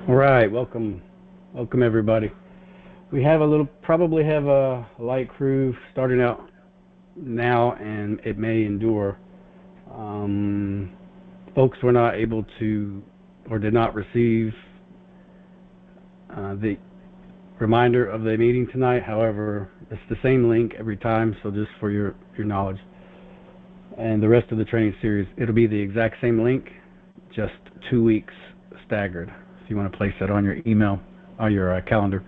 All right, welcome everybody. We have probably have a light crew starting out now, and it may endure. Folks were not able to, or did not receive the reminder of the meeting tonight. However, it's the same link every time, so just for your knowledge. And the rest of the training series, it'll be the exact same link, just 2 weeks staggered. If you want to place that on your email, on your calendar,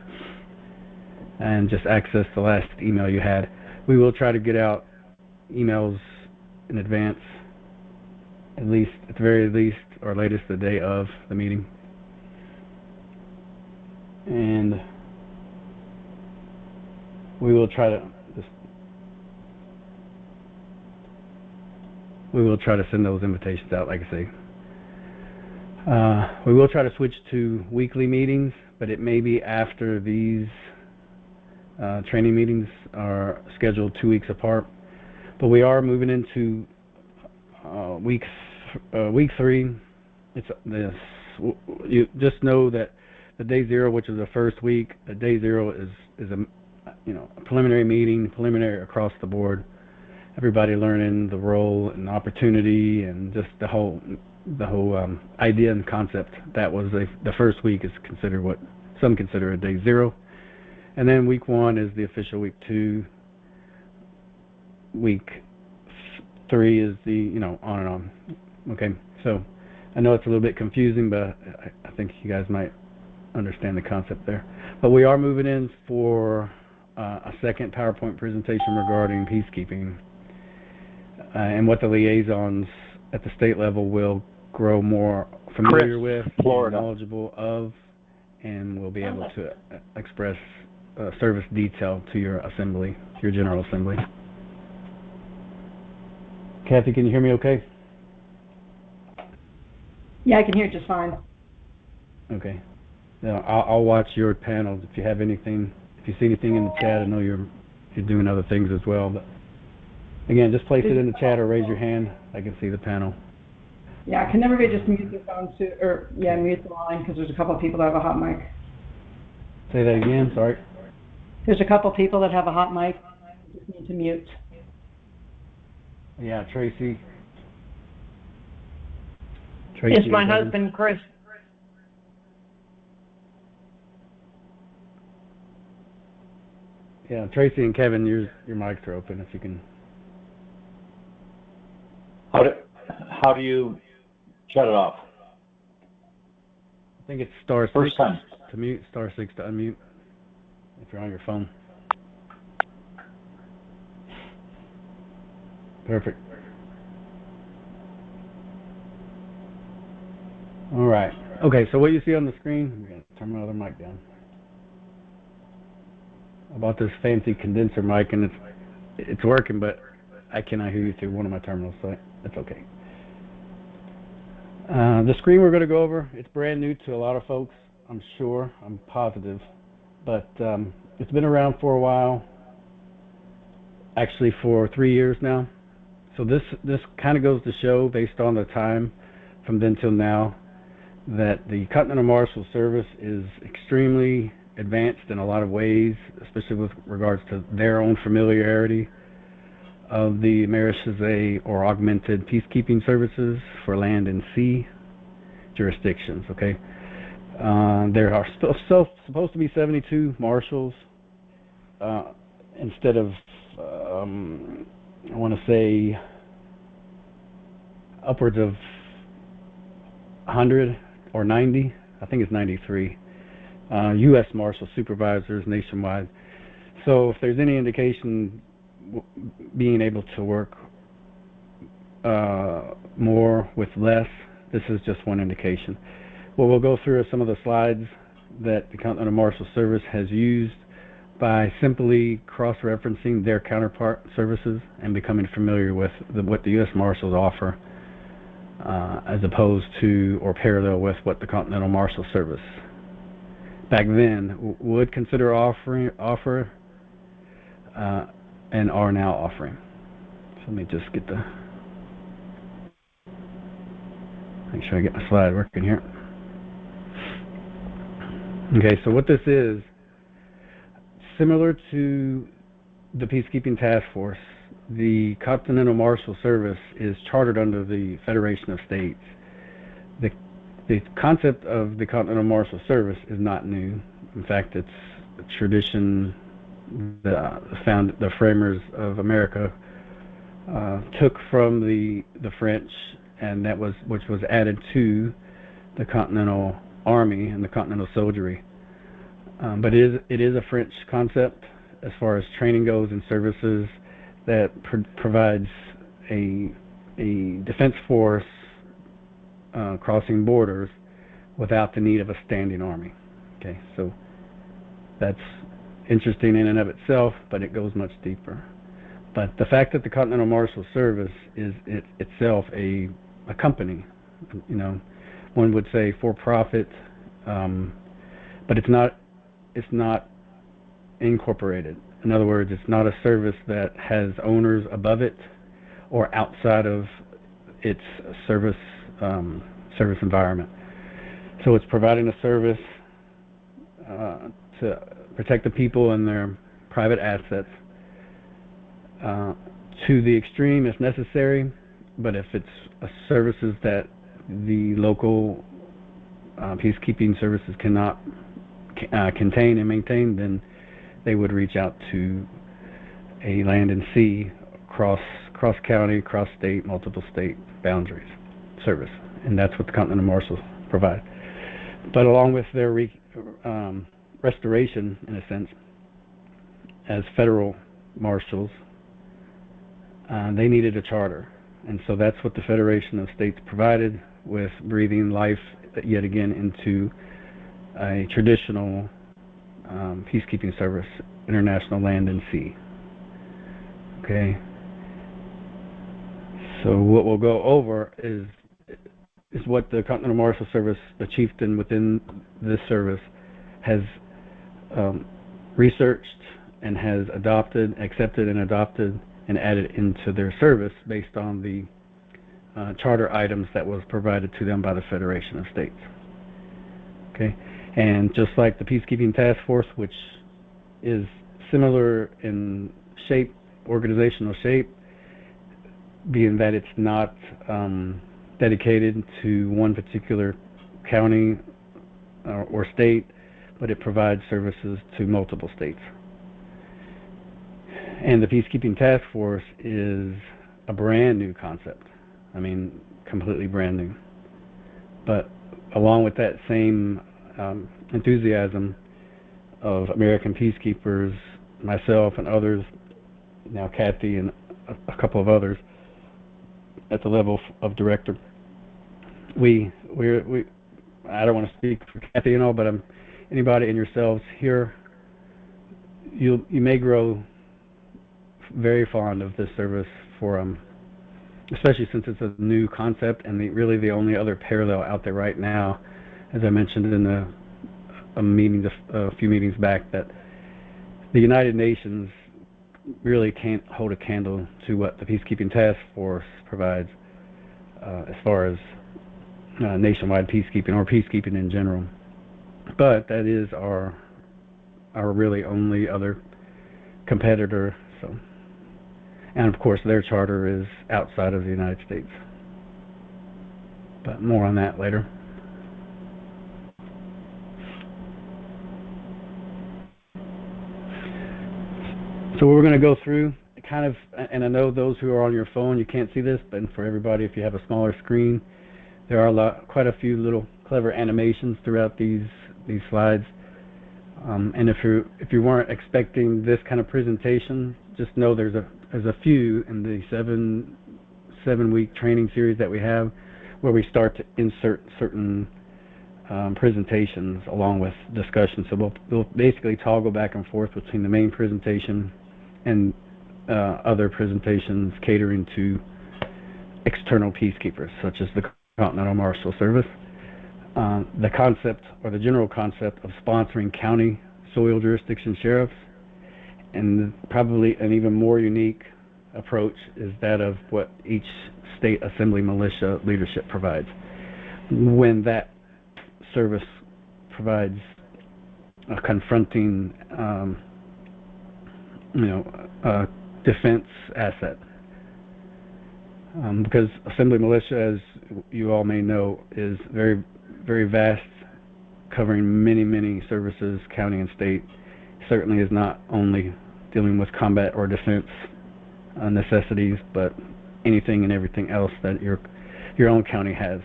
and just access the last email you had. We will try to get out emails in advance, at the very least, or latest the day of the meeting. And we will try to send those invitations out, like I say. We will try to switch to weekly meetings, but it may be after these training meetings are scheduled 2 weeks apart. But we are moving into week 3. You just know that the day 0, which is the first week, the day 0 is a preliminary meeting, preliminary across the board. Everybody learning the role and opportunity and just the whole idea and concept. That was the first week is considered what some consider a day 0, and then week 1 is the official week 2. Week 3 is the on and on. Okay, so I know it's a little bit confusing, but I think you guys might understand the concept there. But we are moving in for a second PowerPoint presentation regarding peacekeeping and what the liaisons at the state level will grow more familiar with, and knowledgeable of, and will be able to express service detail to your assembly, your General Assembly. Kathy, can you hear me okay? Yeah, I can hear it just fine. Okay. Now, I'll watch your panels. If you have anything, if you see anything in the chat, I know you're doing other things as well. But again, just place it in the chat or raise your hand. I can see the panel. Yeah, can everybody just mute their phone too, or mute the line, because there's a couple of people that have a hot mic. Say that again. Sorry. There's a couple of people that have a hot mic. You just need to mute. Yeah, Tracy. It's my husband, Chris. Yeah, Tracy and Kevin, your mics are open if you can. How do you shut it off? I think it's star 6 First time. To mute, star 6 to unmute if you're on your phone. Perfect. All right. Okay, so what you see on the screen, I'm going to turn my other mic down. I bought this fancy condenser mic, and it's working, but I cannot hear you through one of my terminals, so that's okay. The screen we're going to go over, it's brand new to a lot of folks, I'm sure, I'm positive, but it's been around for a while, actually for 3 years now. So this kind of goes to show, based on the time from then till now, that the Continental Marshal Service is extremely advanced in a lot of ways, especially with regards to their own familiarity of the Marechaussee or augmented peacekeeping services for land and sea jurisdictions. Okay, there are still supposed to be 72 marshals instead of I want to say upwards of 100 or 90. I think it's 93 U.S. Marshal supervisors nationwide. So if there's any indication being able to work more with less, this is just one indication. What we'll go through are some of the slides that the Continental Marshal Service has used by simply cross-referencing their counterpart services and becoming familiar with what the U.S. Marshals offer as opposed to or parallel with what the Continental Marshal Service back then would consider offer and are now offering. So let me just make sure I get my slide working here. Okay, so what this is, similar to the Peacekeeping Task Force, the Continental Marshal Service is chartered under the Federation of States. The concept of the Continental Marshal Service is not new. In fact, it's a tradition the framers of America took from the French, and which was added to the Continental Army and the Continental Soldiery. But it is a French concept as far as training goes and services that provides a defense force crossing borders without the need of a standing army. Okay, so that's interesting in and of itself, but it goes much deeper. But the fact that the Continental Marshal Service is itself a company, one would say for profit, but it's not incorporated. In other words, it's not a service that has owners above it or outside of its service environment. So it's providing a service to protect the people and their private assets to the extreme if necessary, but if it's services that the local peacekeeping services cannot contain and maintain, then they would reach out to a land and sea, cross county, cross state, multiple state boundaries service, and that's what the Continental Marshals provide. But along with their restoration, in a sense, as federal marshals, they needed a charter, and so that's what the Federation of States provided, with breathing life yet again into a traditional peacekeeping service, international land and sea. Okay. So what we'll go over is what the Continental Marshal Service, the chieftain within this service, has researched and has accepted and adopted and added into their service based on the charter items that was provided to them by the Federation of States. Okay, and just like the Peacekeeping Task Force, which is similar in shape, organizational shape, being that it's not dedicated to one particular county or state, but it provides services to multiple states. And the Peacekeeping Task Force is a brand new concept. I mean, completely brand new. But along with that same enthusiasm of American peacekeepers, myself and others, now Kathy and a couple of others at the level of director, we I don't want to speak for Kathy and all, but anybody and yourselves here, you may grow very fond of this service for especially since it's a new concept, and really the only other parallel out there right now, as I mentioned in a few meetings back, that the United Nations really can't hold a candle to what the Peacekeeping Task Force provides as far as nationwide peacekeeping or peacekeeping in general. But that is our really only other competitor. So, and of course their charter is outside of the United States. But more on that later. So we're going to go through kind of, and I know those who are on your phone, you can't see this, but for everybody, if you have a smaller screen, there are quite a few little clever animations throughout these slides. And if you weren't expecting this kind of presentation, just know there's a few in the seven-week training series that we have, where we start to insert certain presentations along with discussion. So we'll basically toggle back and forth between the main presentation and other presentations catering to external peacekeepers, such as the Continental Marshal Service. The concept, or the general concept, of sponsoring county soil jurisdiction sheriffs, and probably an even more unique approach is that of what each state assembly militia leadership provides. When that service provides a confronting, defense asset. Because assembly militia, as you all may know, is very, very vast, covering many, many services, county and state. Certainly is not only dealing with combat or defense necessities, but anything and everything else that your own county has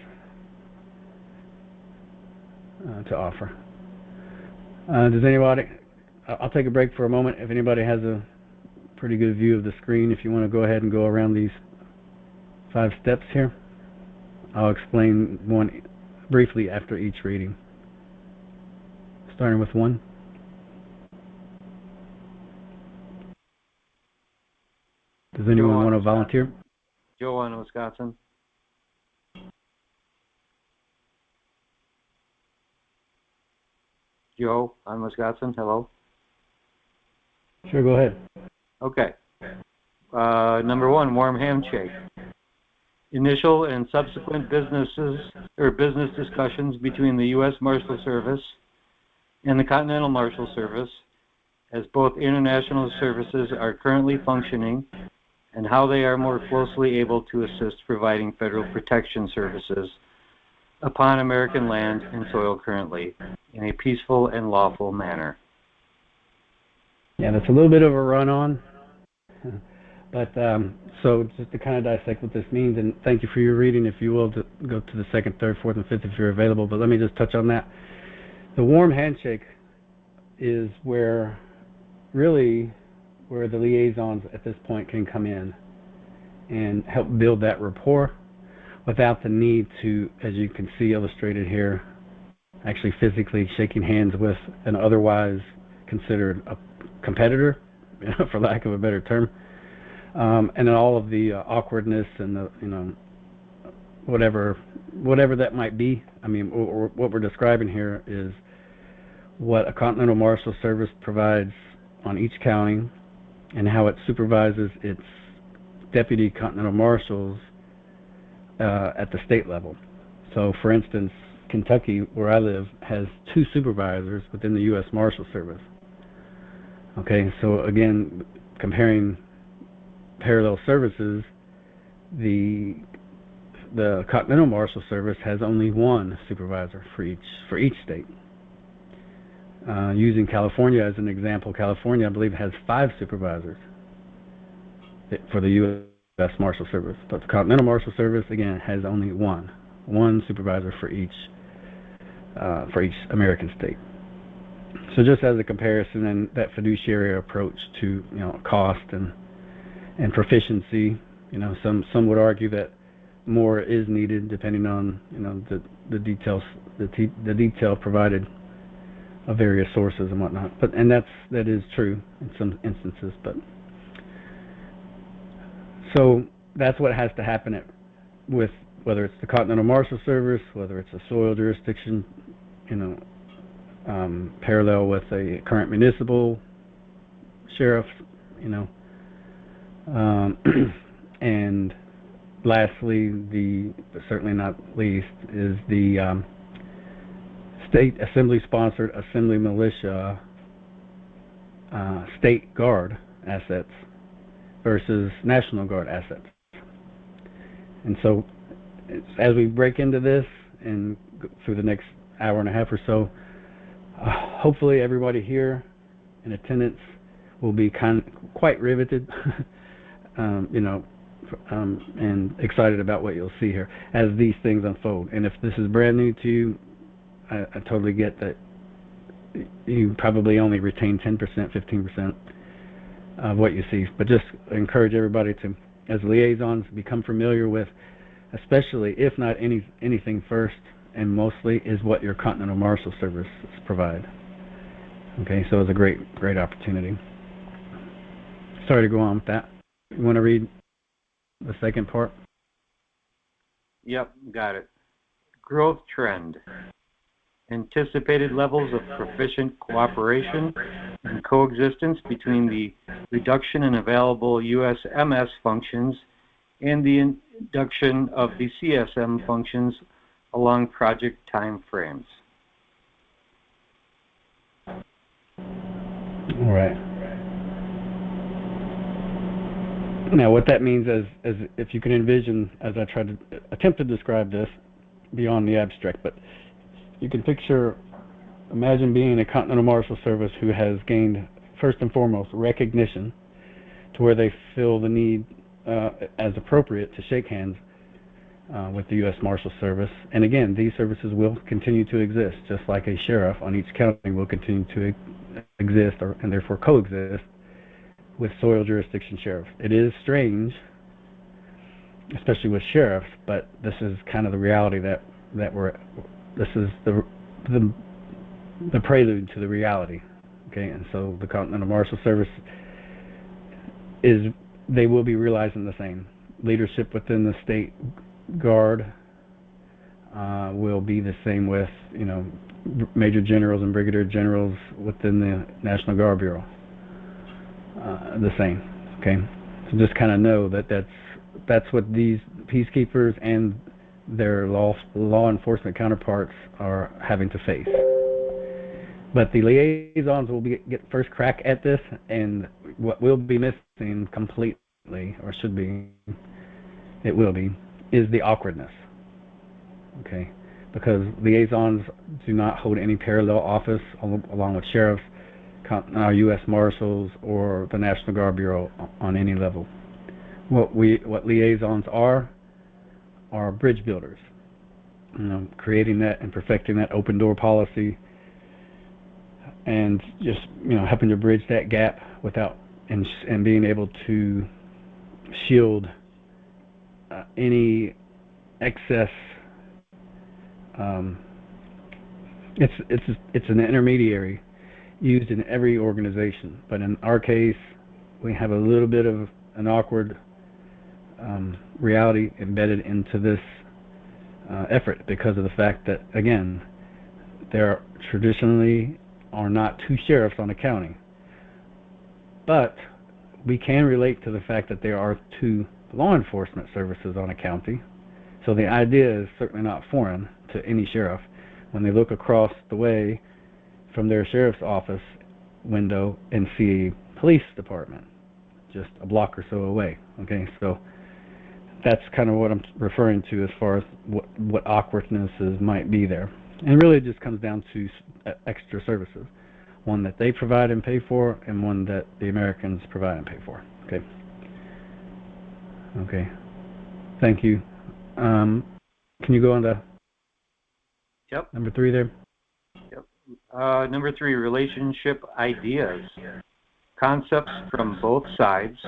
to offer. Does anybody? I'll take a break for a moment. If anybody has a pretty good view of the screen, if you want to go ahead and go around these 5 steps here, I'll explain one briefly after each reading. Starting with 1. Does anyone want to volunteer? Joe in Wisconsin. Joe, I'm Wisconsin. Hello. Sure, go ahead. Okay. Number 1, warm handshake. Initial and subsequent business discussions between the U.S. Marshal Service and the Continental Marshal Service, as both international services are currently functioning, and how they are more closely able to assist providing federal protection services upon American land and soil currently in a peaceful and lawful manner. Yeah, that's a little bit of a run-on, but so just to kind of dissect what this means, and thank you for your reading, if you will, to go to the 2nd, 3rd, 4th, and 5th if you're available, but let me just touch on that. The warm handshake is where the liaisons at this point can come in and help build that rapport without the need to, as you can see illustrated here, actually physically shaking hands with an otherwise considered a competitor, for lack of a better term, and all of the awkwardness and the whatever that might be. I mean, what we're describing here is what a Continental Marshal Service provides on each county and how it supervises its deputy Continental Marshals at the state level. So, for instance, Kentucky, where I live, has 2 supervisors within the U.S. Marshal Service. Okay, so again, comparing parallel services, the Continental Marshal Service has only 1 supervisor for each state. Using California as an example, California, I believe, has 5 supervisors for the U.S. Marshal Service, but the Continental Marshal Service, again, has only one supervisor for each American state. So just as a comparison, and that fiduciary approach to cost and proficiency, some would argue that more is needed depending on the details, the detail provided of various sources and whatnot. And that is true in some instances. But so that's what has to happen with whether it's the Continental Marshal Service, whether it's a soil jurisdiction, parallel with a current municipal sheriff, and lastly, but certainly not least, is the state assembly-sponsored assembly militia state guard assets versus National Guard assets. And so, as we break into this and go through the next hour and a half or so, hopefully everybody here in attendance will be quite riveted, and excited about what you'll see here as these things unfold. And if this is brand new to you, I totally get that you probably only retain 10%, 15% of what you see. But just encourage everybody to, as liaisons, become familiar with, especially if not anything first and mostly, is what your Continental Marshal Service provide. Okay, so it's a great opportunity. Sorry to go on with that. You want to read the second part? Yep, got it. Growth trend. Anticipated levels of proficient cooperation and coexistence between the reduction in available USMS functions and the induction of the CSM functions along project time frames. Right. Now, what that means is if you can envision, as I tried to attempt to describe this beyond the abstract, but you can imagine being a Continental Marshal Service who has gained, first and foremost, recognition to where they feel the need, as appropriate, to shake hands with the U.S. Marshal Service. And again, these services will continue to exist, just like a sheriff on each county will continue to exist and therefore coexist with soil jurisdiction sheriffs. It is strange, especially with sheriffs, but this is kind of the reality this is the prelude to the reality. Okay, and so the Continental Marshal Service they will be realizing the same. Leadership within the state guard will be the same with, major generals and brigadier generals within the National Guard Bureau. The same. Okay, so just kind of know that's what these peacekeepers and their law enforcement counterparts are having to face. But the liaisons will get first crack at this, and what will be missing completely, or should be, it will be, is the awkwardness. Okay, because liaisons do not hold any parallel office along with sheriffs, U.S. Marshals, or the National Guard Bureau on any level. What liaisons are bridge builders. Creating that and perfecting that open door policy, and just helping to bridge that gap without and being able to shield any excess. It's an intermediary used in every organization, but in our case, we have a little bit of an awkward reality embedded into this effort because of the fact that, again, there traditionally are not two sheriffs on a county, but we can relate to the fact that there are two law enforcement services on a county. So the idea is certainly not foreign to any sheriff when they look across the way from their sheriff's office window and see a police department just a block or so away. Okay, so that's kind of what I'm referring to as far as what awkwardnesses might be there. And really it just comes down to extra services, one that they provide and pay for, and one that the Americans provide and pay for. Okay. Okay. Thank you. Can you go on to number 3 there? Yep. Number 3, relationship ideas. Concepts from both sides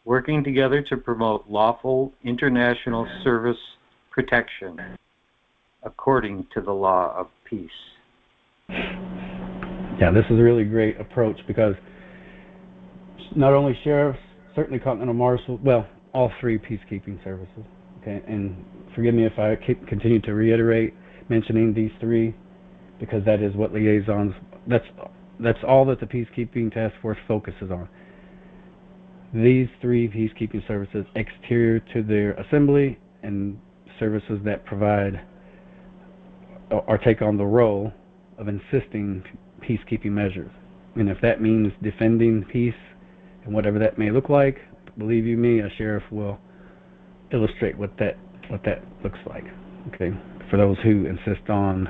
working together to promote lawful international service protection according to the law of peace. Yeah, this is a really great approach because not only sheriffs, certainly Continental Marshal, well, all 3 peacekeeping services. Okay, and forgive me if I continue to reiterate mentioning these 3, because that is what liaisons. That's all that the peacekeeping task force focuses on. These 3 peacekeeping services, exterior to their assembly, and services that provide or take on the role of insisting peacekeeping measures. And if that means defending peace and whatever that may look like, believe you me, a sheriff will illustrate what that looks like. Okay, for those who insist on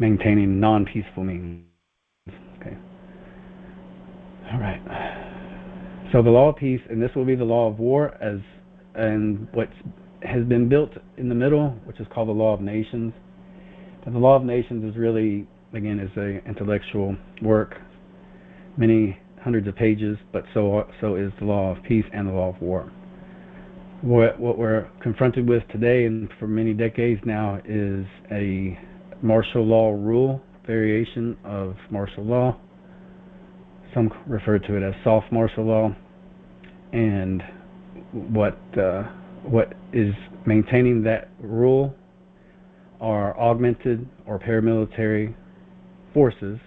maintaining non-peaceful means. Okay. All right. So the law of peace, and this will be the law of war, and what has been built in the middle, which is called the law of nations. But the law of nations is really, again, is a intellectual work, many hundreds of pages, but so is the law of peace and the law of war. What we're confronted with today and for many decades now is a martial law rule variation of martial law. Some refer to it as soft martial law, and what is maintaining that rule are augmented or paramilitary forces,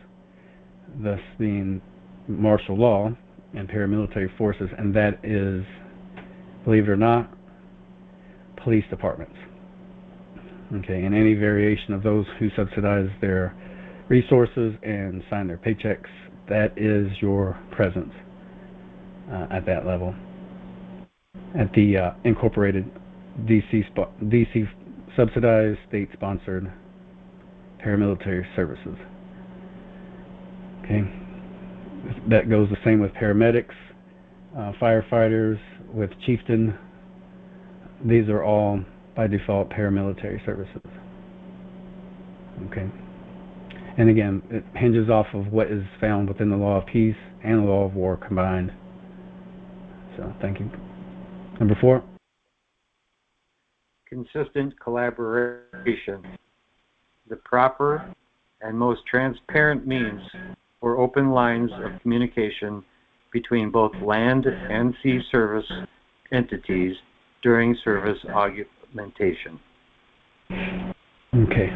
thus being martial law and paramilitary forces, and that is, believe it or not, police departments. Okay, and any variation of those who subsidize their resources and sign their paychecks. That is your presence at that level. At the incorporated DC subsidized, state-sponsored paramilitary services. Okay, that goes the same with paramedics, firefighters, with chieftain. These are all by default paramilitary services. Okay, and again, it hinges off of what is found within the law of peace and the law of war combined. So, thank you. Number 4. Consistent collaboration. The proper and most transparent means for open lines of communication between both land and sea service entities during service augmentation. Okay.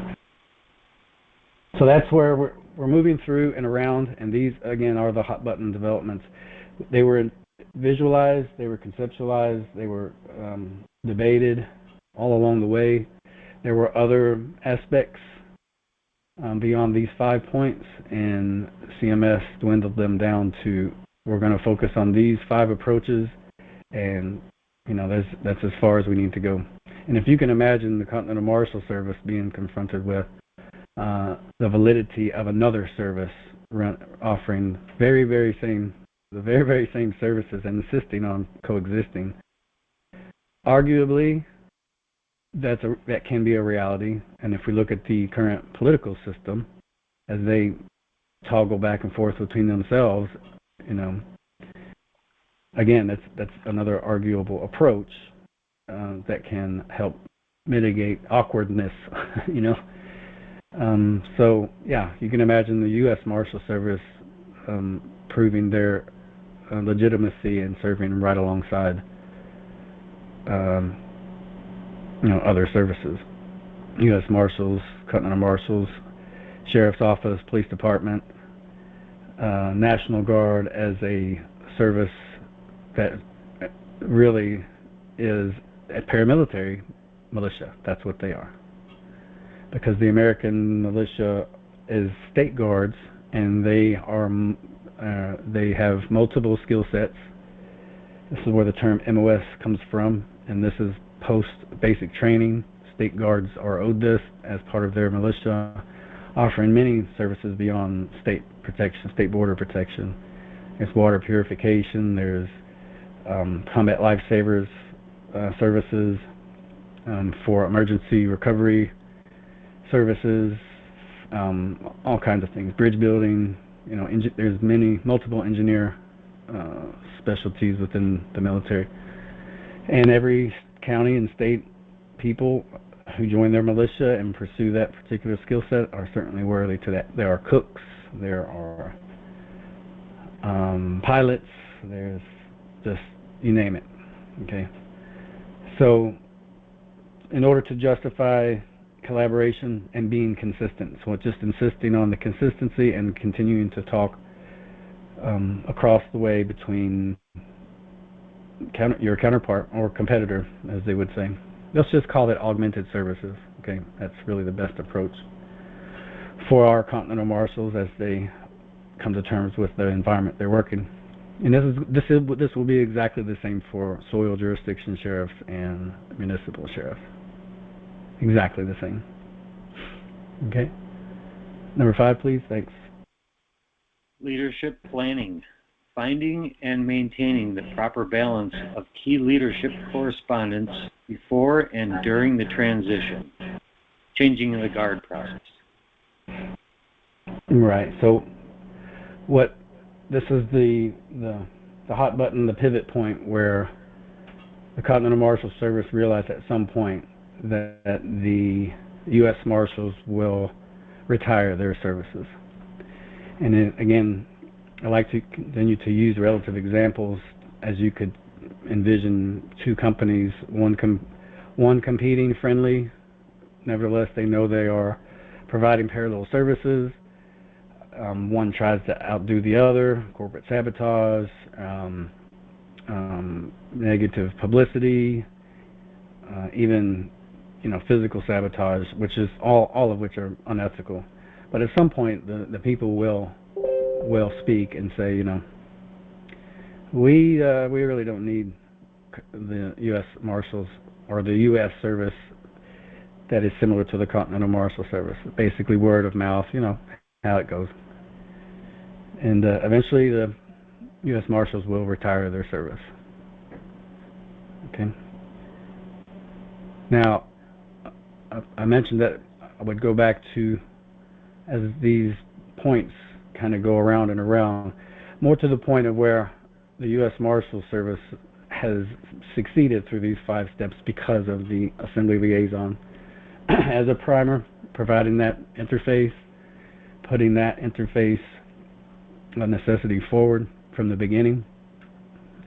So that's where we're moving through and around, and these, again, are the hot button developments. They were visualized, they were conceptualized, they were debated all along the way. There were other aspects beyond these 5 points, and CMS dwindled them down to, we're going to focus on these 5 approaches, and that's as far as we need to go. And if you can imagine the Continental Marshal Service being confronted with the validity of another service offering the very, very same services and insisting on coexisting, arguably that can be a reality. And if we look at the current political system, as they toggle back and forth between themselves, again, that's another arguable approach that can help mitigate awkwardness. So yeah, you can imagine the U.S. Marshal Service proving their legitimacy and serving right alongside other services. U.S. Marshals, Continental Marshals, Sheriff's Office, Police Department, National Guard as a service that really is a paramilitary militia. That's what they are. Because the American militia is state guards, and they have multiple skill sets. This is where the term MOS comes from, and this is post-basic training. State guards are owed this as part of their militia, offering many services beyond state protection, state border protection. There's water purification, there's combat lifesavers services, for emergency recovery services, all kinds of things, bridge building. There's multiple engineer specialties within the military, and every county and state people who join their militia and pursue that particular skill set are certainly worthy to that. There are cooks, there are pilots, there's just, you name it. Okay, so in order to justify collaboration and being consistent, so just insisting on the consistency and continuing to talk across the way between your counterpart or competitor, as they would say. Let's just call it augmented services. Okay, that's really the best approach for our Continental Marshals as they come to terms with the environment they're working. And this will be exactly the same for soil jurisdiction sheriffs and municipal sheriffs. Exactly the same. Okay. Number 5, please. Thanks. Leadership planning. Finding and maintaining the proper balance of key leadership correspondence before and during the transition. Changing the guard process. Right. So this is the hot button, the pivot point where the Continental Marshal Service realized at some point that the U.S. Marshals will retire their services. And then, again, I like to continue to use relative examples as you could envision 2 companies, one competing friendly, nevertheless they know they are providing parallel services. One tries to outdo the other, corporate sabotage, negative publicity, even physical sabotage, which is all of which are unethical. But at some point, the people will speak and say, we really don't need the U.S. Marshals or the U.S. service that is similar to the Continental Marshal Service. Basically, word of mouth, how it goes. And eventually, the U.S. Marshals will retire their service. Okay. Now, I mentioned that I would go back to, as these points kind of go around and around, more to the point of where the U.S. Marshal Service has succeeded through these 5 steps because of the Assembly Liaison. As a primer, providing that interface, putting that interface necessity forward from the beginning,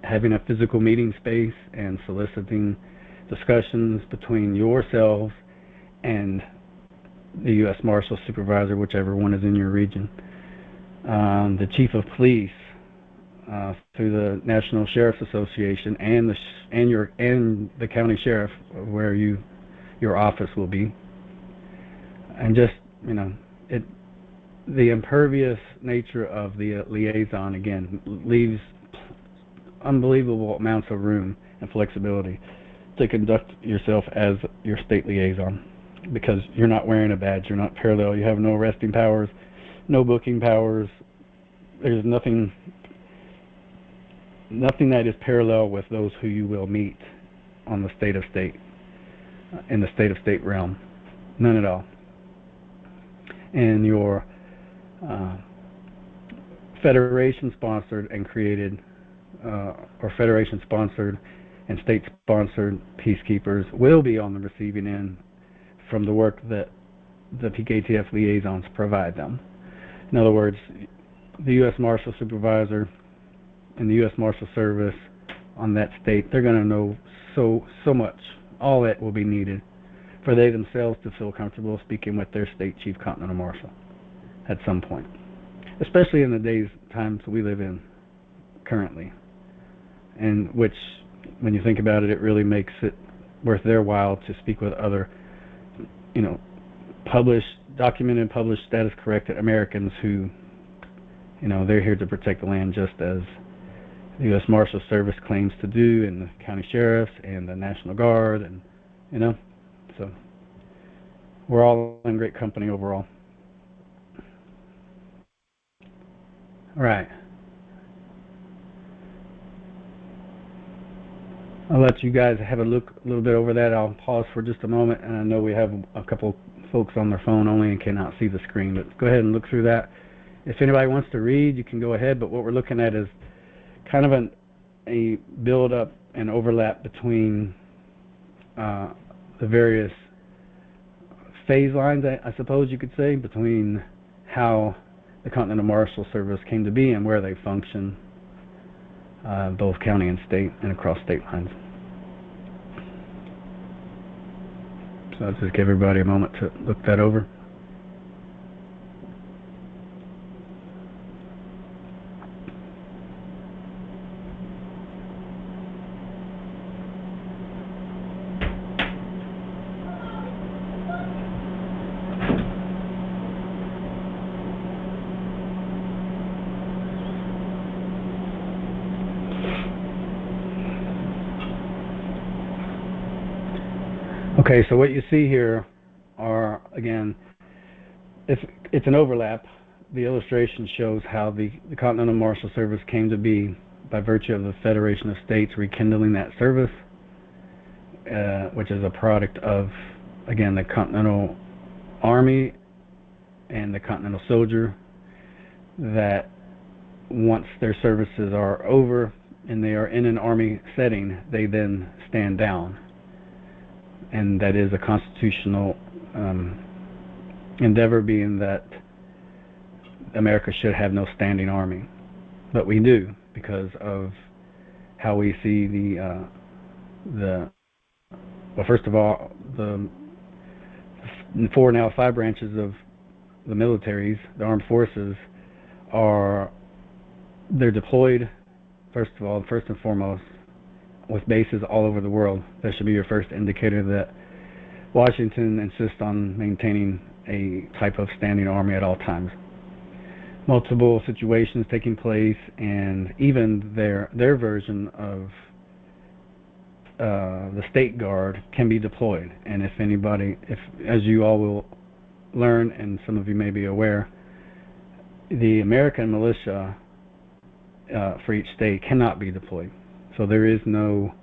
having a physical meeting space and soliciting discussions between yourselves and the U.S. Marshal Supervisor, whichever one is in your region, the Chief of Police, through the National Sheriff's Association and the County Sheriff, where your office will be, and just the impervious nature of the liaison again leaves unbelievable amounts of room and flexibility to conduct yourself as your state liaison, because you're not wearing a badge, you're not parallel, you have no arresting powers, no booking powers. There's nothing that is parallel with those who you will meet on the state of state, in the state of state realm. None at all. And your federation-sponsored and created, or federation-sponsored and state-sponsored peacekeepers will be on the receiving end from the work that the PKTF liaisons provide them. In other words, the U.S. Marshal Supervisor and the U.S. Marshal Service on that state, they're going to know so much. All that will be needed for they themselves to feel comfortable speaking with their state chief continental marshal at some point, especially in the times we live in currently, and which, when you think about it, it really makes it worth their while to speak with other, documented, published, status-corrected Americans who, they're here to protect the land just as the U.S. Marshal Service claims to do, and the county sheriffs and the National Guard, and so we're all in great company overall. All right. I'll let you guys have a look a little bit over that. I'll pause for just a moment, and I know we have a couple folks on their phone only and cannot see the screen, but go ahead and look through that. If anybody wants to read, you can go ahead, but what we're looking at is kind of a build-up and overlap between the various phase lines, I suppose you could say, between how the Continental Marshal Service came to be and where they function, both county and state and across state lines. So I'll just give everybody a moment to look that over. Okay, so what you see here are, again, it's an overlap. The illustration shows how the Continental Marshal Service came to be by virtue of the Federation of States rekindling that service, which is a product of, again, the Continental Army and the Continental Soldier, that once their services are over and they are in an Army setting, they then stand down. And that is a constitutional endeavor, being that America should have no standing army. But we do, because of how we see well, first of all, the 4, now 5 branches of the militaries, the armed forces, they're deployed, first and foremost, with bases all over the world. That should be your first indicator that Washington insists on maintaining a type of standing army at all times. Multiple situations taking place, and even their version of the State Guard can be deployed. And if as you all will learn, and some of you may be aware, the American militia for each state cannot be deployed. So there is no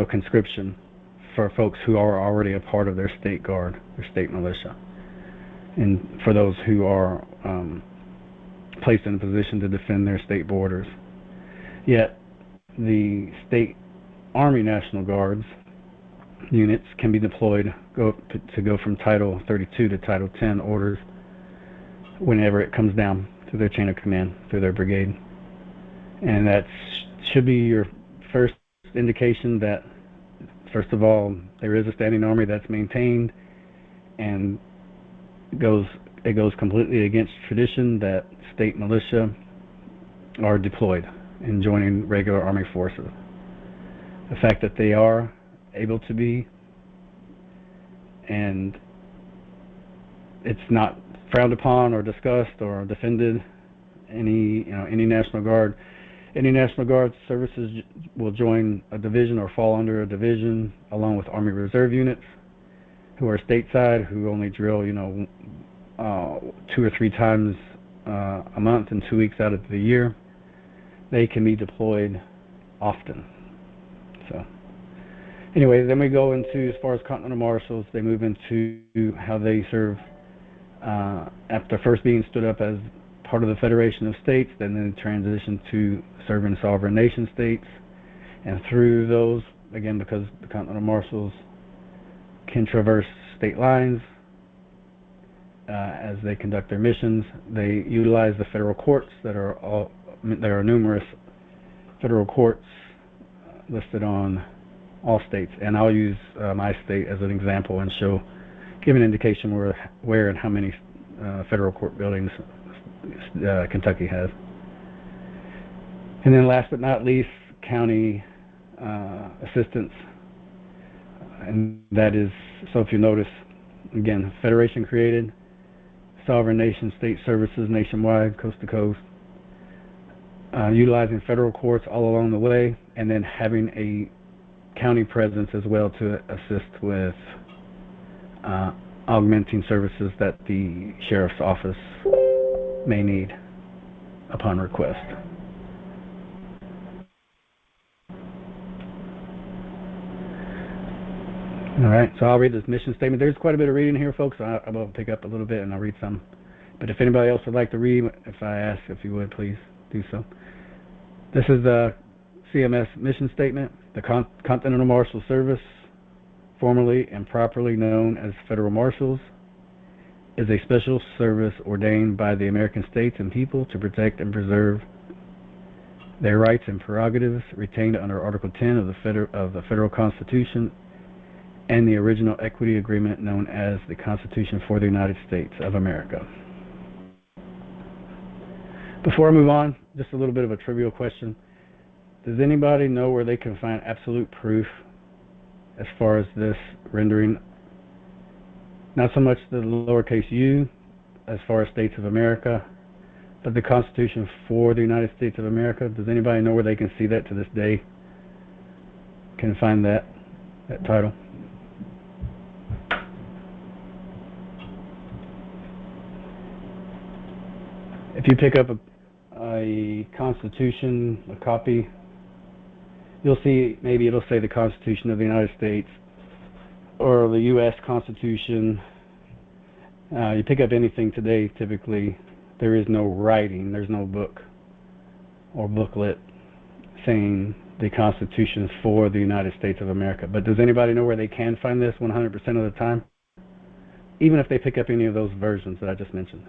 conscription for folks who are already a part of their State Guard, their state militia, and for those who are placed in a position to defend their state borders. Yet the State Army National Guards units can be deployed to go from Title 32 to Title 10 orders whenever it comes down through their chain of command, through their brigade. And that should be your first indication that, first of all, there is a standing army that's maintained, and it goes completely against tradition that state militia are deployed and joining regular Army forces. The fact that they are able to be, and it's not frowned upon or discussed or defended. Any National Guard services will join a division or fall under a division along with Army Reserve units who are stateside, who only drill 2 or 3 times a month and 2 weeks out of the year. They can be deployed often. So anyway, then we go into, as far as Continental Marshals, they move into how they serve after first being stood up as part of the Federation of States, then they transition to serving sovereign nation states. And through those, again, because the Continental Marshals can traverse state lines as they conduct their missions, they utilize the federal courts there are numerous federal courts listed on all states, and I'll use my state as an example and give an indication where and how many federal court buildings Kentucky has. And then last but not least, county assistance, and that is, so if you notice, again, Federation created, sovereign nation state services nationwide, coast to coast, utilizing federal courts all along the way, and then having a county presence as well to assist with augmenting services that the sheriff's office may need upon request. All right, so I'll read this mission statement. There's quite a bit of reading here, folks. I will pick up a little bit and I'll read some. But if anybody else would like to read, if I ask, if you would, please do so. This is the CMS mission statement. The Continental Marshal Service, formerly and properly known as Federal Marshals, is a special service ordained by the American states and people to protect and preserve their rights and prerogatives retained under Article 10 of the Federal Constitution and the original equity agreement known as the Constitution for the United States of America. Before I move on, just a little bit of a trivial question. Does anybody know where they can find absolute proof as far as this rendering? Not so much the lowercase u as far as states of America, but the Constitution for the United States of America. Does anybody know where they can see that to this day? Can find that title? If you pick up a Constitution, a copy, you'll see, maybe it'll say the Constitution of the United States or the U.S. Constitution. You pick up anything today, typically there is no writing, there's no book or booklet saying the Constitution for the United States of America. But does anybody know where they can find this 100% of the time? Even if they pick up any of those versions that I just mentioned.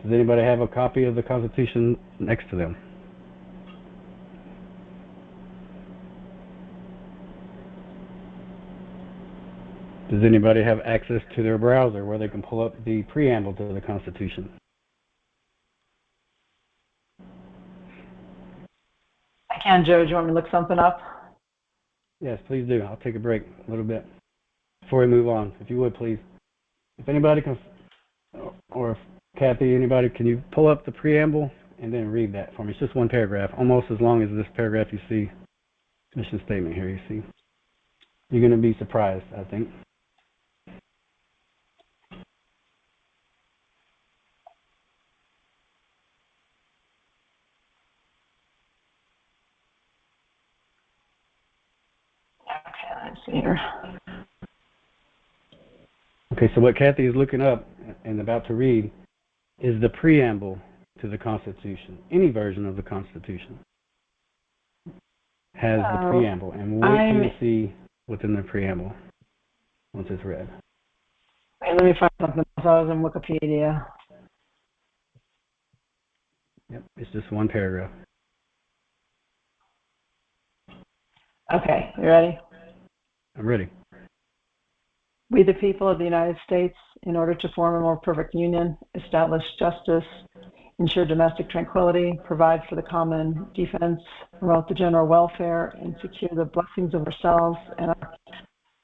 Does anybody have a copy of the Constitution next to them? Does anybody have access to their browser where they can pull up the preamble to the Constitution? I can, Joe. Do you want me to look something up? Yes, please do. I'll take a break a little bit before we move on, if you would, please. If anybody can, or if Kathy, anybody, can you pull up the preamble and then read that for me? It's just one paragraph, almost as long as this paragraph you see, mission statement here you see. You're going to be surprised, I think. Okay, let's see here. Okay, so what Kathy is looking up and about to read is the preamble to the Constitution. Any version of the Constitution has the preamble, and what can you see within the preamble once it's read? Wait, let me find something else. I was in Wikipedia. Yep, it's just one paragraph. Okay, you ready? I'm ready. We, the people of the United States, in order to form a more perfect union, establish justice, ensure domestic tranquility, provide for the common defense, promote the general welfare, and secure the blessings of ourselves and our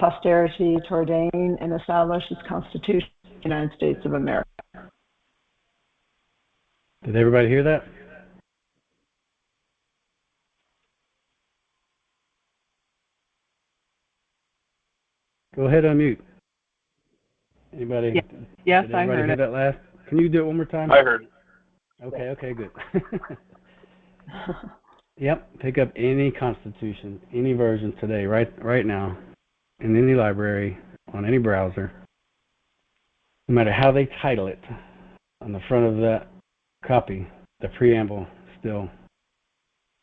posterity to ordain and establish this Constitution of the United States of America. Did everybody hear that? Go ahead, unmute. Anybody? Yes, did I everybody heard hear it. that last? Can you do it one more time? I heard. Okay, good. Yep, pick up any Constitution, any version today, right now, in any library, on any browser. No matter how they title it, on the front of that copy, the preamble still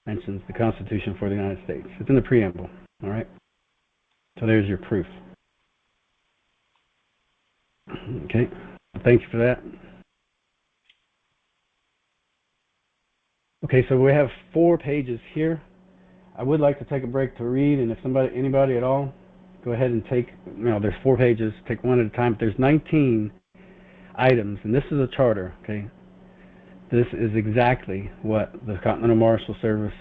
mentions the Constitution for the United States. It's in the preamble, all right? So there's your proof. Okay, thank you for that. Okay, so we have 4 pages here. I would like to take a break to read, and if anybody at all, go ahead and take, there's 4 pages, take one at a time. There's 19 items, and this is a charter, okay? This is exactly what the Continental Marshal Service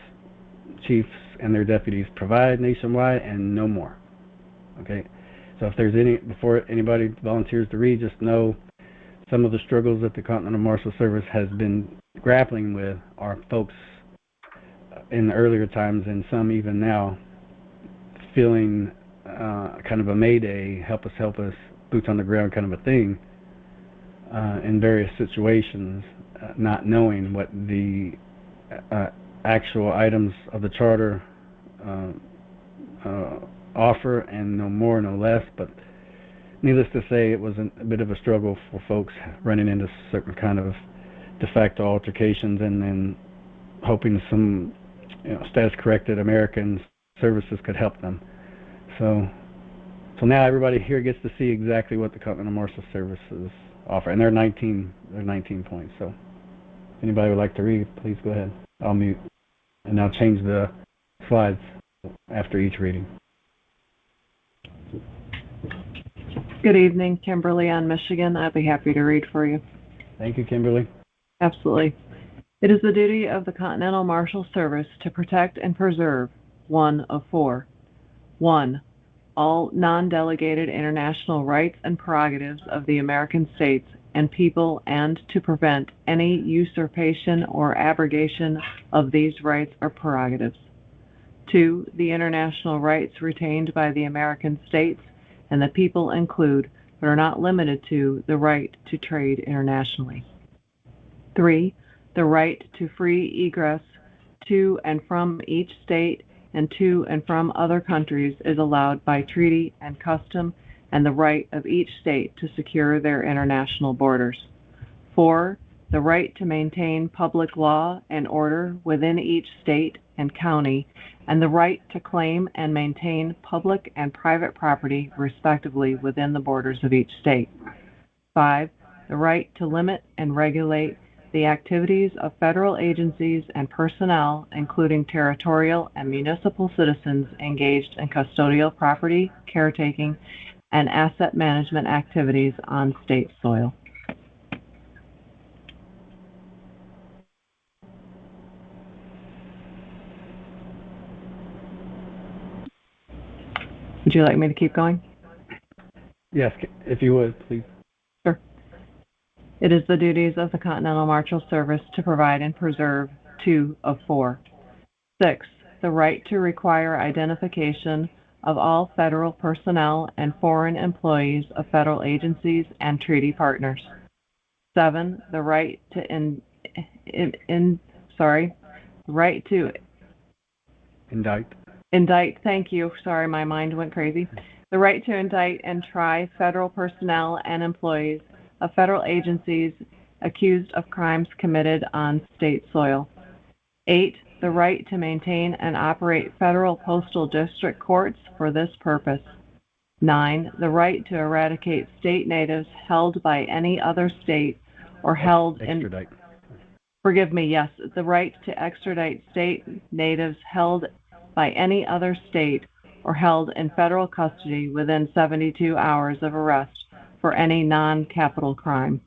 chiefs and their deputies provide nationwide and no more, okay? So if there's before anybody volunteers to read, just know some of the struggles that the Continental Marshal Service has been grappling with are folks in the earlier times, and some even now, feeling kind of a mayday, help us, boots on the ground kind of a thing in various situations, not knowing what the actual items of the charter offer, and no more, no less. But needless to say, it was a bit of a struggle for folks running into certain kind of de facto altercations, and then hoping some status-corrected American services could help them. So now everybody here gets to see exactly what the Continental Marshal Services offer, and they're 19 points. So if anybody would like to read, please go ahead. I'll mute, and I'll change the slides after each reading. Good evening, Kimberly on Michigan. I'd be happy to read for you. Thank you, Kimberly. Absolutely. It is the duty of the Continental Marshal Service to protect and preserve one of 4. 1. All non-delegated international rights and prerogatives of the American states and people, and to prevent any usurpation or abrogation of these rights or prerogatives. 2. The international rights retained by the American states and the people include, but are not limited to, the right to trade internationally. 3. The right to free egress to and from each state and to and from other countries is allowed by treaty and custom, and the right of each state to secure their international borders. 4. The right to maintain public law and order within each state and county, and the right to claim and maintain public and private property, respectively, within the borders of each state. 5. The right to limit and regulate the activities of federal agencies and personnel, including territorial and municipal citizens engaged in custodial property, caretaking, and asset management activities on state soil. Would you like me to keep going? Yes, if you would, please. Sure. It is the duties of the Continental Marshal Service to provide and preserve 2 of 4. 6. The right to require identification of all federal personnel and foreign employees of federal agencies and treaty partners. 7. The right to indict. Thank you. Sorry, my mind went crazy. The right to indict and try federal personnel and employees of federal agencies accused of crimes committed on state soil. 8. The right to maintain and operate federal postal district courts for this purpose. 9. The right to eradicate state natives held by any other state or held in... Forgive me, yes. The right to extradite state natives held by any other state or held in federal custody within 72 hours of arrest for any non-capital crime.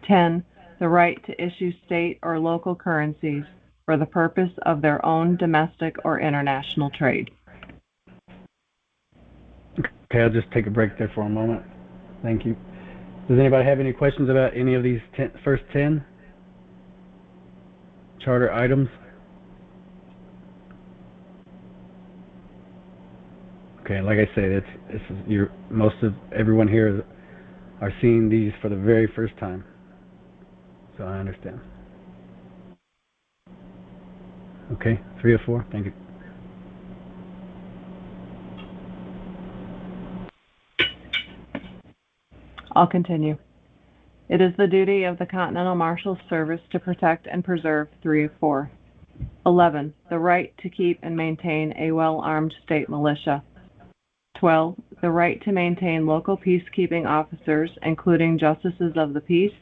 10. The right to issue state or local currencies for the purpose of their own domestic or international trade. Okay, I'll just take a break there for a moment. Thank you. Does anybody have any questions about any of these first 10 charter items? Okay, like I said, most of everyone here are seeing these for the very first time, so I understand. Okay, 3 of 4. Thank you. I'll continue. It is the duty of the Continental Marshal Service to protect and preserve 3 of 4. 11. The right to keep and maintain a well-armed state militia. 12. The right to maintain local peacekeeping officers, including justices of the peace,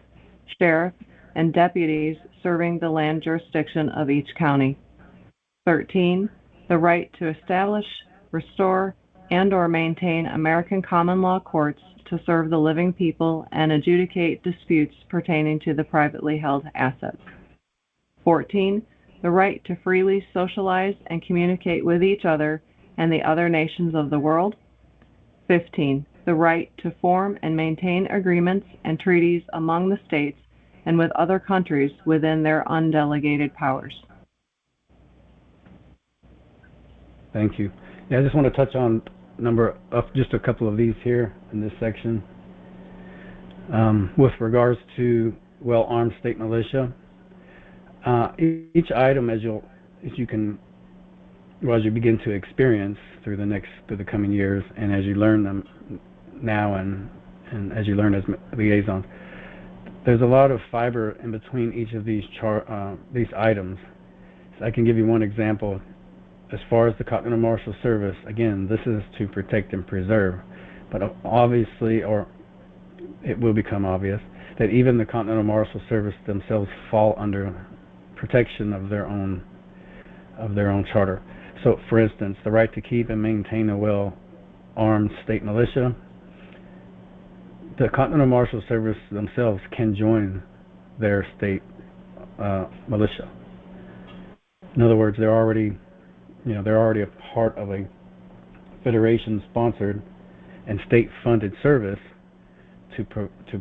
sheriff, and deputies serving the land jurisdiction of each county. 13. The right to establish, restore, and/or maintain American common law courts to serve the living people and adjudicate disputes pertaining to the privately held assets. 14. The right to freely socialize and communicate with each other and the other nations of the world. 15. The right to form and maintain agreements and treaties among the states and with other countries within their undelegated powers. Thank you. Yeah, I just want to touch on just a couple of these here in this section. With regards to well-armed state militia, each item as you begin to experience through the coming years, and as you learn them now, and as you learn as liaisons, there's a lot of fiber in between each of these items. So I can give you one example. As far as the Continental Marshal Service, again, this is to protect and preserve, but obviously, or it will become obvious, that even the Continental Marshal Service themselves fall under protection of their own charter. So, for instance, the right to keep and maintain a well-armed state militia, the Continental Marshal Service themselves can join their state militia. In other words, they're already a part of a federation-sponsored and state-funded service to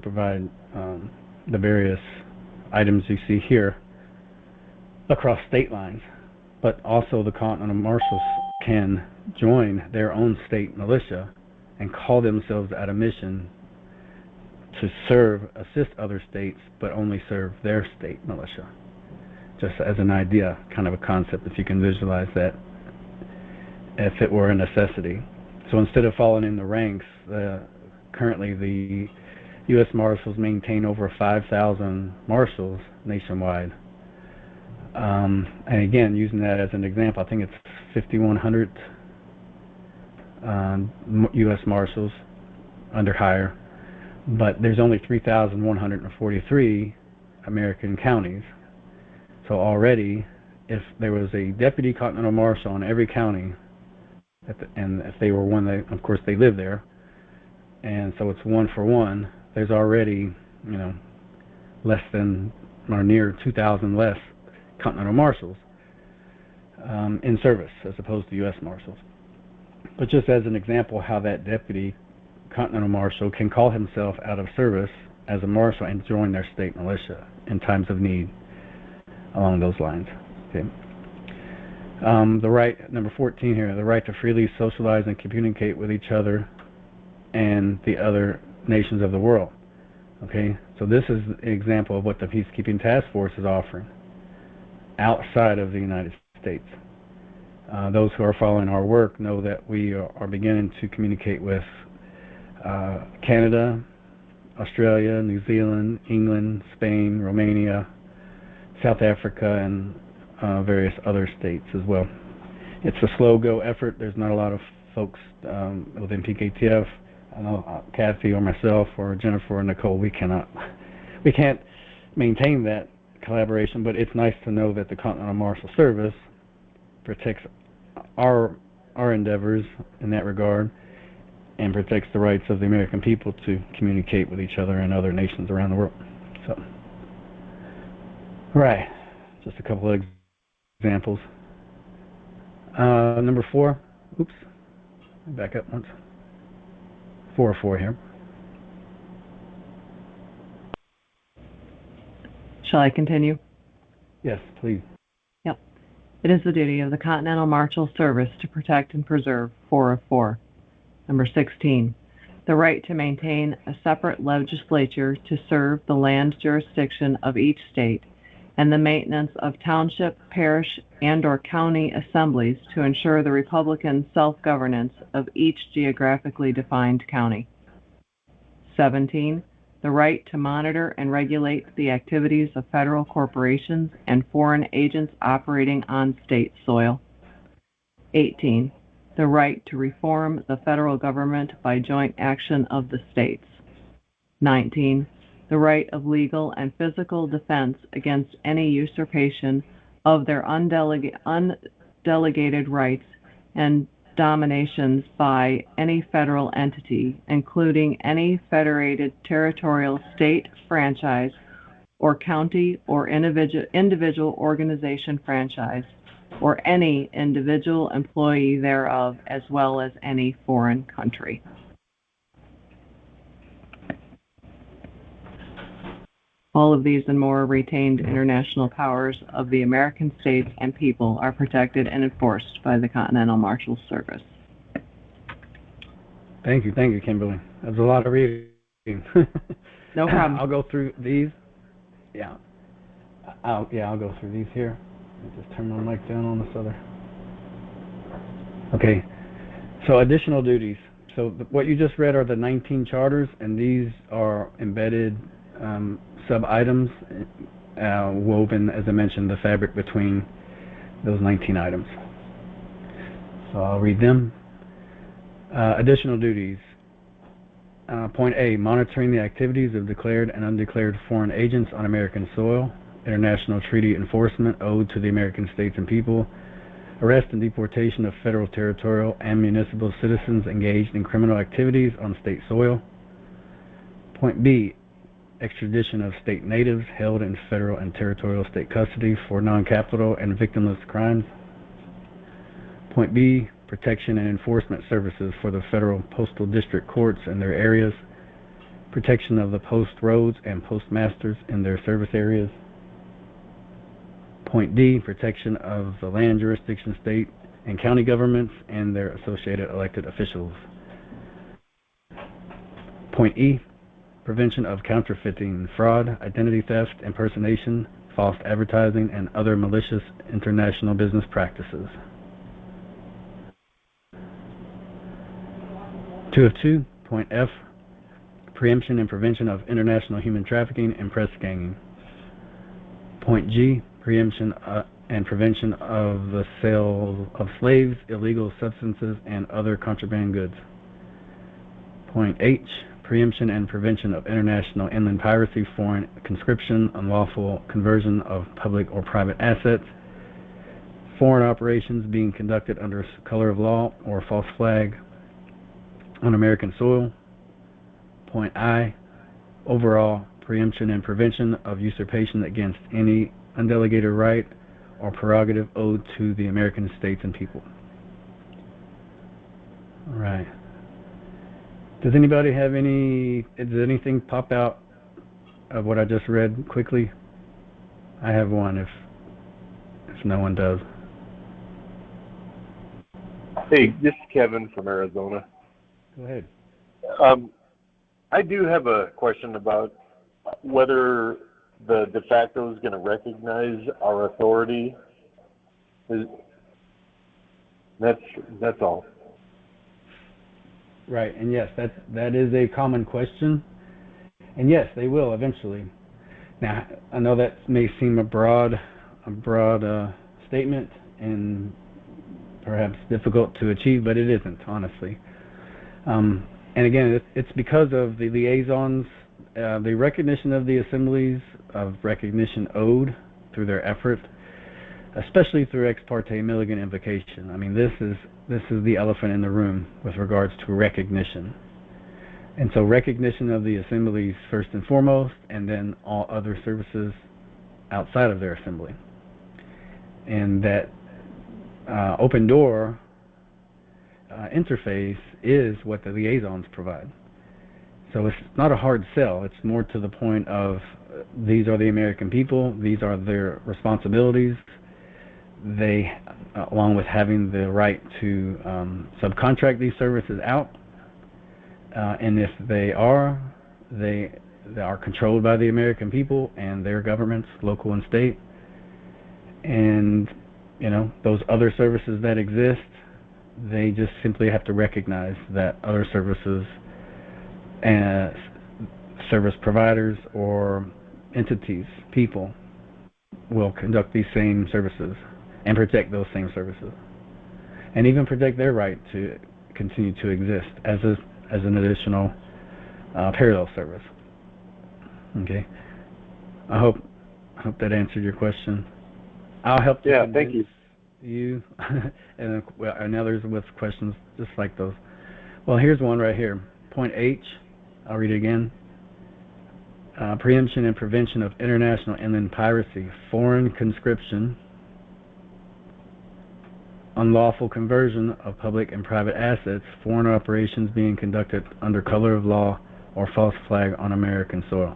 provide the various items you see here across state lines. But also the Continental Marshals can join their own state militia and call themselves out a mission to assist other states, but only serve their state militia. Just as an idea, kind of a concept, if you can visualize that, if it were a necessity. So instead of falling in the ranks, currently the U.S. Marshals maintain over 5,000 marshals nationwide. And again, using that as an example, I think it's 5,100 U.S. Marshals under hire, but there's only 3,143 American counties. So already, if there was a deputy Continental Marshal in every county, and if they were one, of course they live there, and so it's 1 for 1, there's already, less than or near 2,000 less Continental Marshals in service as opposed to U.S. Marshals. But just as an example, how that deputy continental marshal can call himself out of service as a marshal and join their state militia in times of need, along those lines. Okay. The right, number 14 here, the right to freely socialize and communicate with each other and the other nations of the world. Okay, so this is an example of what the Peacekeeping Task Force is offering outside of the United States. Those who are following our work know that we are beginning to communicate with Canada, Australia, New Zealand, England, Spain, Romania, South Africa, and various other states as well. It's a slow-go effort. There's not a lot of folks within PKTF. I know Kathy or myself or Jennifer or Nicole, we can't maintain that collaboration, but it's nice to know that the Continental Marshal Service protects our endeavors in that regard and protects the rights of the American people to communicate with each other and other nations around the world. So, all right, just a couple of examples. Number 4, oops, back up once. 404 here. Shall I continue? Yes, please. Yep. It is the duty of the Continental Marshal Service to protect and preserve 404. Number 16. The right to maintain a separate legislature to serve the land jurisdiction of each state and the maintenance of township, parish, and/or county assemblies to ensure the Republican self-governance of each geographically defined county. 17. The right to monitor and regulate the activities of federal corporations and foreign agents operating on state soil. 18. The right to reform the federal government by joint action of the states. 19. The right of legal and physical defense against any usurpation of their undelegated rights and dominations by any federal entity, including any federated territorial state franchise or county or individual organization franchise, or any individual employee thereof, as well as any foreign country. All of these and more retained international powers of the American states and people are protected and enforced by the Continental Marshal Service. Thank you, Kimberly. That was a lot of reading. No problem. I'll go through these. Yeah. I'll go through these here. Let me just turn my mic down on this other. Okay. So additional duties. So what you just read are the 19 charters, and these are embedded sub-items woven, as I mentioned, the fabric between those 19 items. So I'll read them. Additional duties. Point A, monitoring the activities of declared and undeclared foreign agents on American soil, international treaty enforcement owed to the American states and people, arrest and deportation of federal, territorial, and municipal citizens engaged in criminal activities on state soil. Point B, extradition of state natives held in federal and territorial state custody for non-capital and victimless crimes. Point B, protection and enforcement services for the federal postal district courts and their areas, protection of the post roads and postmasters in their service areas. Point D, protection of the land jurisdiction state and county governments and their associated elected officials. Point E, prevention of counterfeiting, fraud, identity theft, impersonation, false advertising, and other malicious international business practices. 2 of 2, point F, preemption and prevention of international human trafficking and press ganging. Point G, preemption and prevention of the sale of slaves, illegal substances, and other contraband goods. Point H, preemption and prevention of international inland piracy, foreign conscription, unlawful conversion of public or private assets, foreign operations being conducted under color of law or false flag on American soil. Point I, overall preemption and prevention of usurpation against any undelegated right or prerogative owed to the American states and people. All right. Does anybody have does anything pop out of what I just read quickly? I have one if no one does. Hey, this is Kevin from Arizona. Go ahead. I do have a question about whether the de facto is going to recognize our authority. That's all. Right, and yes, that is a common question, and yes, they will eventually. Now, I know that may seem a broad statement and perhaps difficult to achieve, but it isn't, honestly. And again, it's because of the liaisons, the recognition of the assemblies, of recognition owed through their effort, especially through ex parte Milligan invocation. I mean, this is the elephant in the room with regards to recognition. And so recognition of the assemblies first and foremost, and then all other services outside of their assembly. And that open door interface is what the liaisons provide. So it's not a hard sell. It's more to the point of these are the American people, these are their responsibilities. They, along with having the right to subcontract these services out, and if they are controlled by the American people and their governments, local and state. And those other services that exist, they just simply have to recognize that other services and service providers or entities, people, will conduct these same services and protect those same services, and even protect their right to continue to exist as an additional parallel service. Okay, I hope that answered your question. I'll help to thank you. You and others with questions just like those. Well, here's one right here. Point H. I'll read it again. Preemption and prevention of international inland piracy, foreign conscription, unlawful conversion of public and private assets, foreign operations being conducted under color of law or false flag on American soil.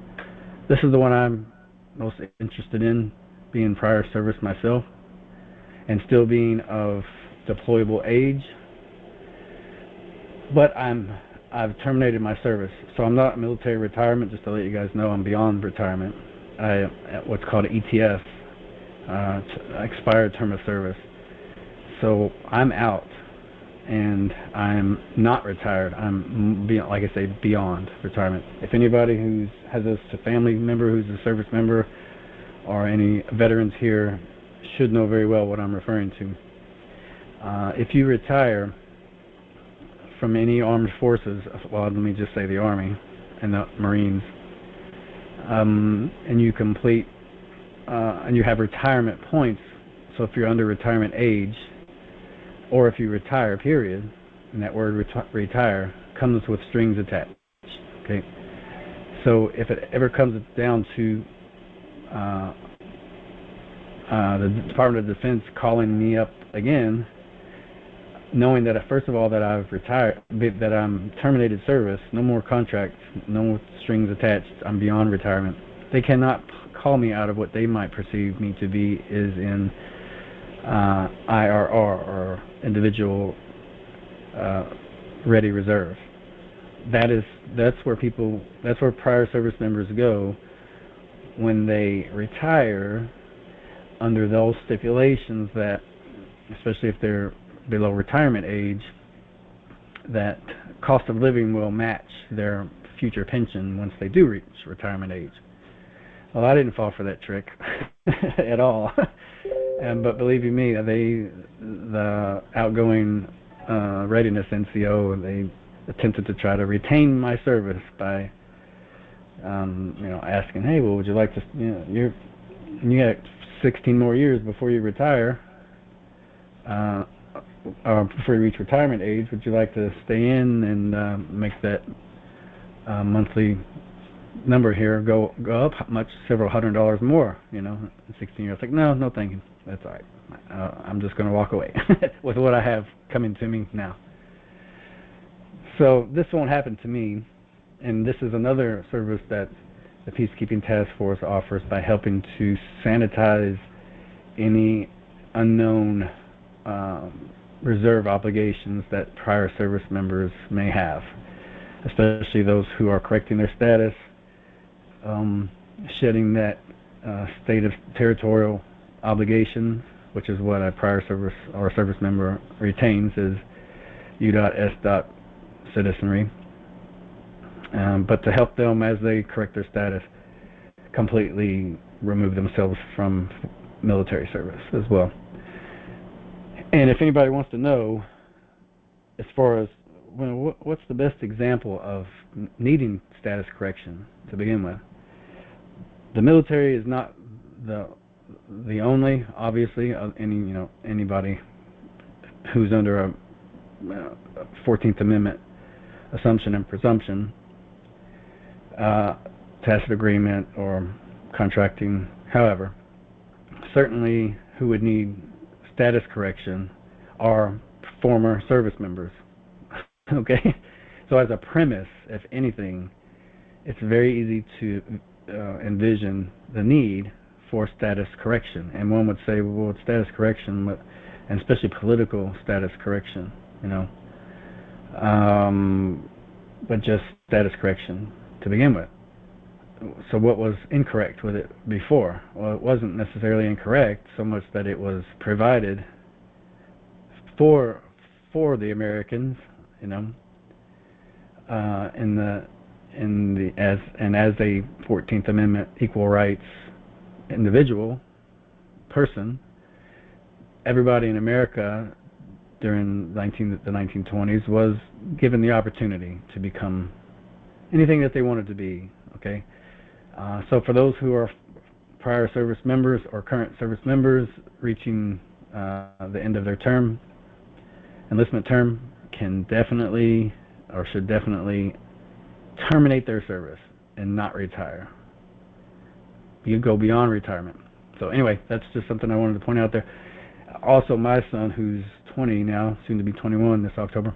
This is the one I'm most interested in, being prior service myself and still being of deployable age. But I've terminated my service, so I'm not military retirement. Just to let you guys know, I'm beyond retirement. I what's called ETS, expired term of service. So I'm out, and I'm not retired. I'm like I say, beyond retirement. If anybody who has a family member who's a service member, or any veterans here, should know very well what I'm referring to. If you retire from any armed forces, well, let me just say the Army and the Marines, and you complete, and you have retirement points, so if you're under retirement age, or if you retire, period, and that word retire comes with strings attached, okay? So if it ever comes down to the Department of Defense calling me up again, knowing that first of all that I've retired, that I'm terminated service, no more contracts, no more strings attached, I'm beyond retirement. They cannot call me out of what they might perceive me to be is in IRR, or individual ready reserve. That's where prior service members go when they retire, under those stipulations that, especially if they're below retirement age, that cost of living will match their future pension once they do reach retirement age. Well, I didn't fall for that trick at all. But believe you me, the outgoing readiness NCO, they attempted to try to retain my service by, asking, hey, well, would you like to, you got 16 more years before you retire, or before you reach retirement age, would you like to stay in and make that monthly number here go up several $100 more, in 16 years? Like, no, thank you. That's all right. I'm just going to walk away with what I have coming to me now. So this won't happen to me, and this is another service that the Peacekeeping Task Force offers by helping to sanitize any unknown reserve obligations that prior service members may have, especially those who are correcting their status, shedding that state of territorial obligation, which is what a prior service or service member retains, is U.S. citizenry. But to help them as they correct their status, completely remove themselves from military service as well. And if anybody wants to know, as far as what's the best example of needing status correction to begin with, the military is not the only, obviously, anybody who's under a 14th Amendment assumption and presumption, tacit agreement or contracting, however, certainly who would need status correction are former service members. Okay? So as a premise, if anything, it's very easy to envision the need for status correction. And one would say, well, it's status correction, and especially political status correction, but just status correction to begin with. So what was incorrect with it before? Well, it wasn't necessarily incorrect so much that it was provided for the Americans, as a 14th Amendment equal rights individual person. Everybody in America during the 1920s was given the opportunity to become anything that they wanted to be. Okay, so for those who are prior service members or current service members reaching the end of their term, enlistment term, can definitely or should definitely terminate their service and not retire. You go beyond retirement. So anyway, that's just something I wanted to point out there. Also, my son, who's 20 now, soon to be 21 this October,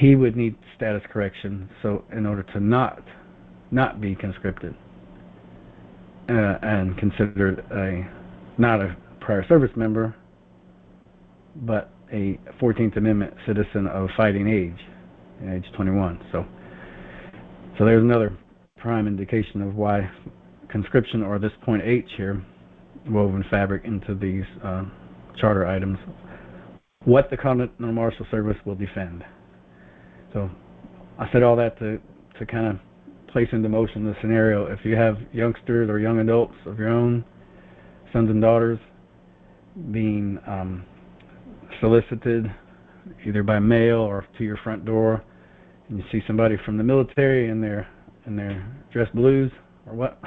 he would need status correction, so in order to not be conscripted and considered not a prior service member, but a 14th Amendment citizen of fighting age, age 21. So there's another prime indication of why conscription, or this point H here, woven fabric into these charter items, what the Continental Marshal Service will defend. So I said all that to kind of place into motion the scenario. If you have youngsters or young adults of your own, sons and daughters, being solicited either by mail or to your front door, and you see somebody from the military in their dress blues or what,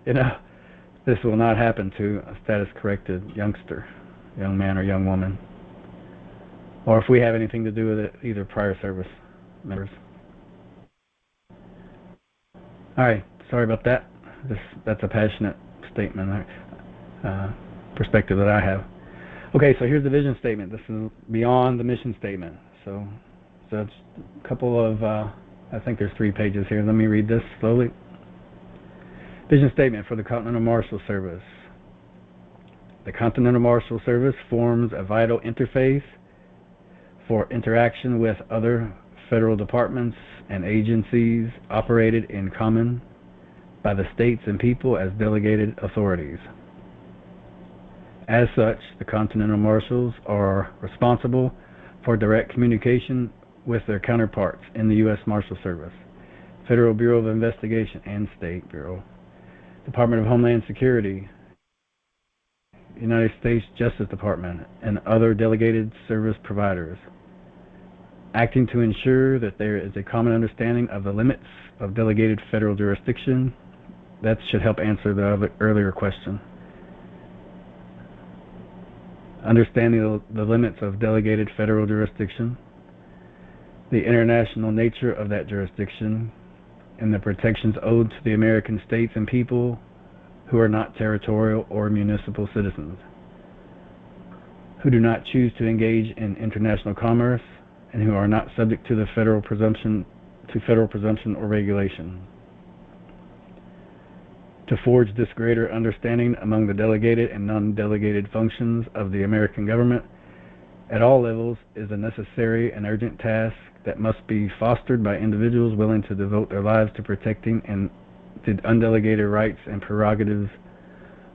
this will not happen to a status corrected youngster, young man or young woman, or if we have anything to do with it, either prior service members. All right, sorry about that. That's a passionate statement, perspective that I have. Okay, so here's the vision statement. This is beyond the mission statement. So it's a couple of, I think there's 3 pages here. Let me read this slowly. Vision statement for the Continental Marshal Service. The Continental Marshal Service forms a vital interface for interaction with other federal departments and agencies operated in common by the states and people as delegated authorities. As such, the Continental Marshals are responsible for direct communication with their counterparts in the U.S. Marshal Service, Federal Bureau of Investigation and State Bureau, Department of Homeland Security, United States Justice Department, and other delegated service providers, acting to ensure that there is a common understanding of the limits of delegated federal jurisdiction. That should help answer the earlier question. Understanding the limits of delegated federal jurisdiction, the international nature of that jurisdiction, and the protections owed to the American states and people who are not territorial or municipal citizens, who do not choose to engage in international commerce and who are not subject to the federal presumption or regulation. To forge this greater understanding among the delegated and non-delegated functions of the American government at all levels is a necessary and urgent task that must be fostered by individuals willing to devote their lives to protecting and the undelegated rights and prerogatives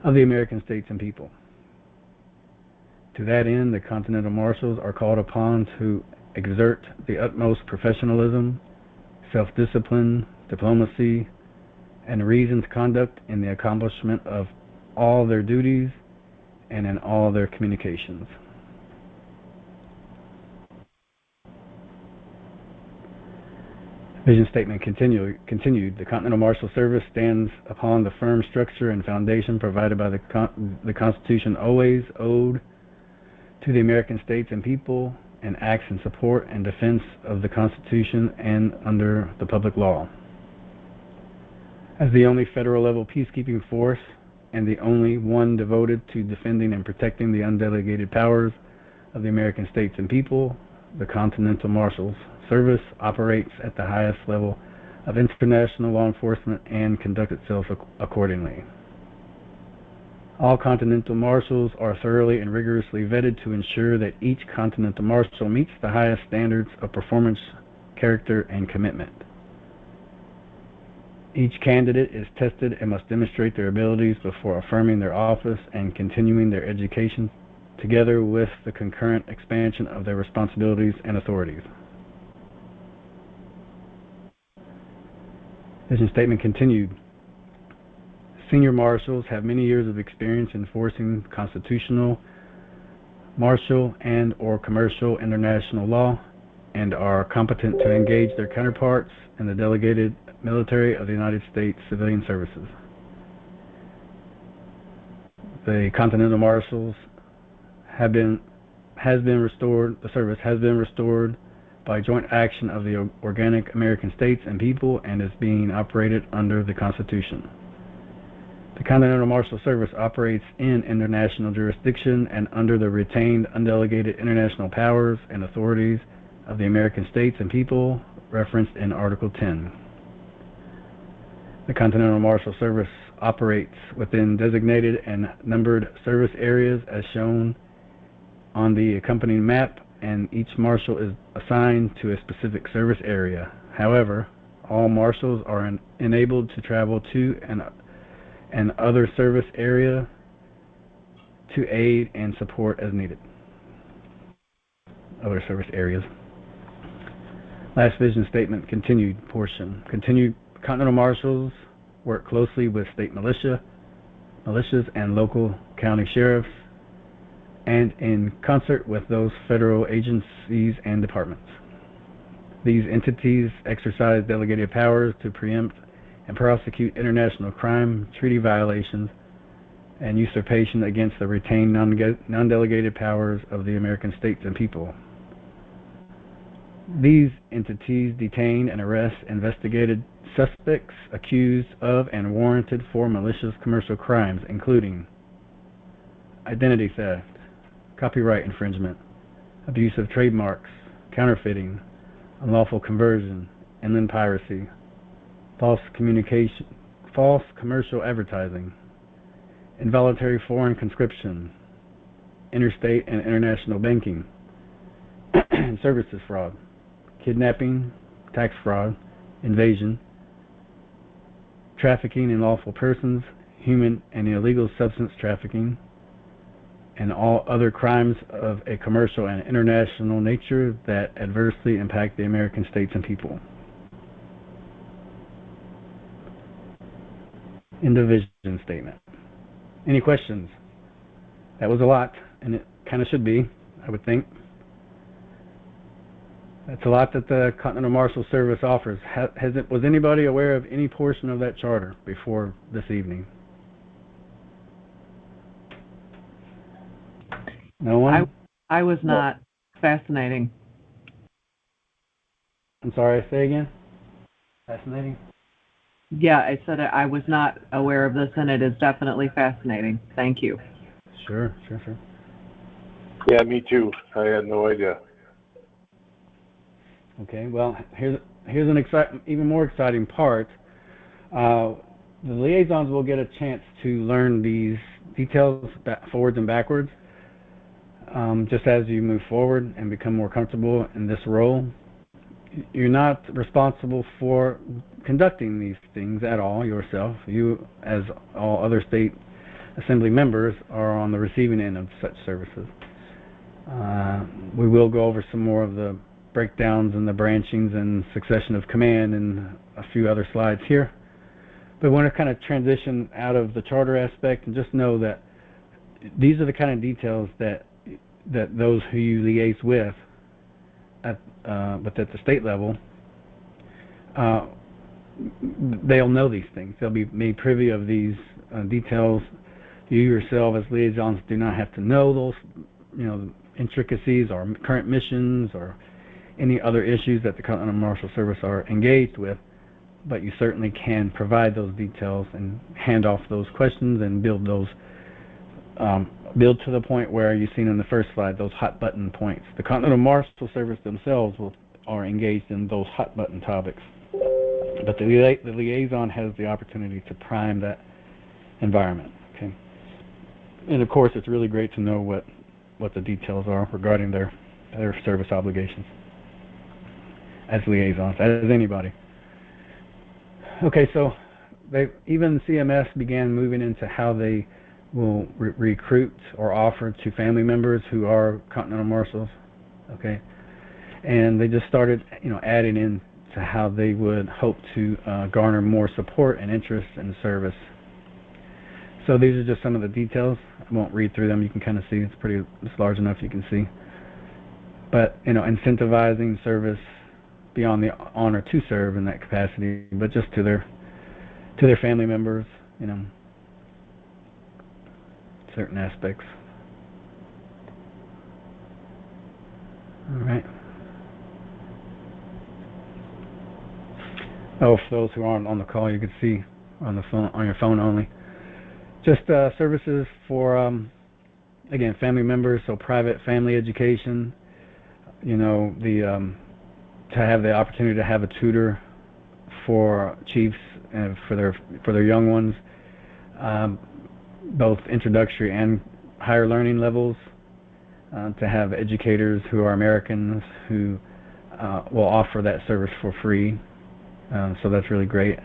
of the American states and people. To that end, the Continental Marshals are called upon to exert the utmost professionalism, self-discipline, diplomacy, and reasoned conduct in the accomplishment of all their duties and in all their communications. Vision statement continued. The Continental Marshal Service stands upon the firm structure and foundation provided by the Constitution, always owed to the American states and people, and acts in support and defense of the Constitution and under the public law. As the only federal level peacekeeping force and the only one devoted to defending and protecting the undelegated powers of the American states and people, the Continental Marshals Service operates at the highest level of international law enforcement and conducts itself accordingly. All Continental Marshals are thoroughly and rigorously vetted to ensure that each Continental Marshal meets the highest standards of performance, character, and commitment. Each candidate is tested and must demonstrate their abilities before affirming their office and continuing their education, together with the concurrent expansion of their responsibilities and authorities. Vision statement continued. Senior marshals have many years of experience enforcing constitutional, martial, and/or commercial international law and are competent to engage their counterparts in the delegated military of the United States Civilian Services. The Continental Marshals has been restored. The service has been restored by joint action of the organic American states and people and is being operated under the Constitution. The Continental Marshal Service operates in international jurisdiction and under the retained undelegated international powers and authorities of the American states and people referenced in Article 10. The Continental Marshal Service operates within designated and numbered service areas as shown on the accompanying map, and each marshal is assigned to a specific service area. However, all marshals are enabled to travel to an other service area to aid and support as needed. Other service areas. Last vision statement, continued portion. Continental Marshals work closely with state militias and local county sheriffs, and in concert with those federal agencies and departments. These entities exercise delegated powers to preempt and prosecute international crime, treaty violations, and usurpation against the retained non-delegated powers of the American states and people. These entities detain and arrest investigated suspects accused of and warranted for malicious commercial crimes, including identity theft, copyright infringement, abuse of trademarks, counterfeiting, unlawful conversion, inland piracy, false commercial advertising, involuntary foreign conscription, interstate and international banking, and services fraud, kidnapping, tax fraud, invasion, trafficking in lawful persons, human and illegal substance trafficking, and all other crimes of a commercial and international nature that adversely impact the American states and people. End of vision statement. Any questions? That was a lot, and it kind of should be, I would think. That's a lot that the Continental Marshal Service offers. Was anybody aware of any portion of that charter before this evening? No one? I was not. Fascinating. I'm sorry, say again? Fascinating? Yeah, I said I was not aware of this, and it is definitely fascinating. Thank you. Sure. Yeah, me too. I had no idea. Okay, well, here's an even more exciting part. The liaisons will get a chance to learn these details forwards and backwards, just as you move forward and become more comfortable in this role. You're not responsible for conducting these things at all yourself. You, as all other state assembly members, are on the receiving end of such services. We will go over some more of the breakdowns and the branchings and succession of command and a few other slides here. But we want to kind of transition out of the charter aspect and just know that these are the kind of details that those who you liaise with at the state level, they'll know these things. They'll be made privy of these details. You yourself, as liaisons, do not have to know those, intricacies or current missions or any other issues that the Continental Marshal Service are engaged with, but you certainly can provide those details and hand off those questions and build to the point where you've seen in the first slide, those hot button points. The Continental Marshal Service themselves are engaged in those hot button topics, but the liaison has the opportunity to prime that environment. Okay, and of course, it's really great to know what the details are regarding their service obligations as liaisons, as anybody. Okay, so even CMS began moving into how they will recruit or offer to family members who are Continental Marshals. Okay, and they just started, adding in to how they would hope to garner more support and interest in the service. So these are just some of the details. I won't read through them. You can kind of see it's large enough you can see. But incentivizing service beyond the honor to serve in that capacity, but just to their family members, certain aspects. All right. Oh, for those who aren't on the call, you can see on your phone only. Just services for, again, family members, so private family education, to have the opportunity to have a tutor for chiefs and for their young ones, both introductory and higher learning levels, to have educators who are Americans who will offer that service for free. So that's really great.